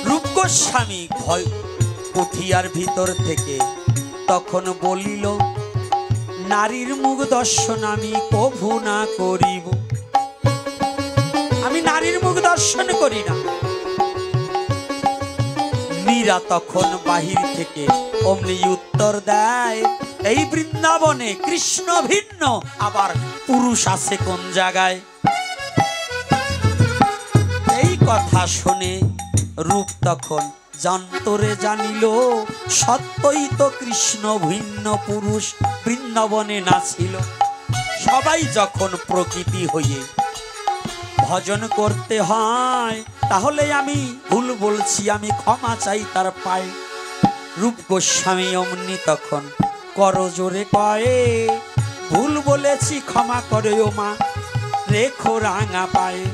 রূপ গোস্বামী ভয় কুঠিয়ার ভিতর থেকে তখন বলিল, নারীর মুখ দর্শন আমি কভু না করিব, আমি নারীর মুখ দর্শন করি না। মীরা তখন বাহির থেকে অমনি উত্তর দেয়, এই বৃন্দাবনে কৃষ্ণ ভিন্ন, আবার পুরুষ আছে কোন জায়গায়? এই কথা শুনে রূপ তখন যন্তরে জানিল, সত্যই তো কৃষ্ণ ভিন্ন পুরুষ বৃন্দাবনে নাছিল। সবাই যখন প্রকৃতি হয়ে ভজন করতে হয়, তাহলে আমি ভুল বলছি, আমি ক্ষমা চাই তার পায়ে। রূপ গোস্বামী অমনি তখন করজোরে কয়ে, ভুল বলেছি ক্ষমা করে ও মা, রেখো রাঙা পায়ে।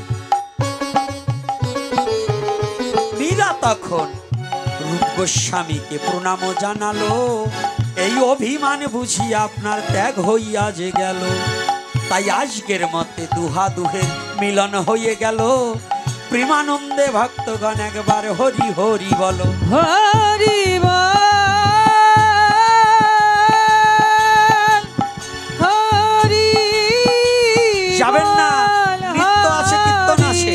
মীরা তখন রূপ গোস্বামীকে প্রণাম জানালো, এই অভিমান বুঝি আপনার ত্যাগ হইয়া যে গেল, তাই আজকের মতে দুহাদুহের মিলন হয়ে গেল। প্রেমানন্দে ভক্তগণ একবার হরি হরি বলো, হরি হরি। যাবেন না, নৃত্য আছে, কীর্তন আছে।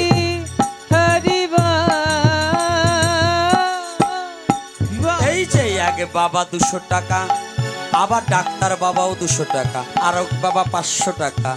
এই যে এক বাবা 200 টাকা, আবার ডাক্তার বাবাও 200 টাকা, আর এক বাবা 500 টাকা,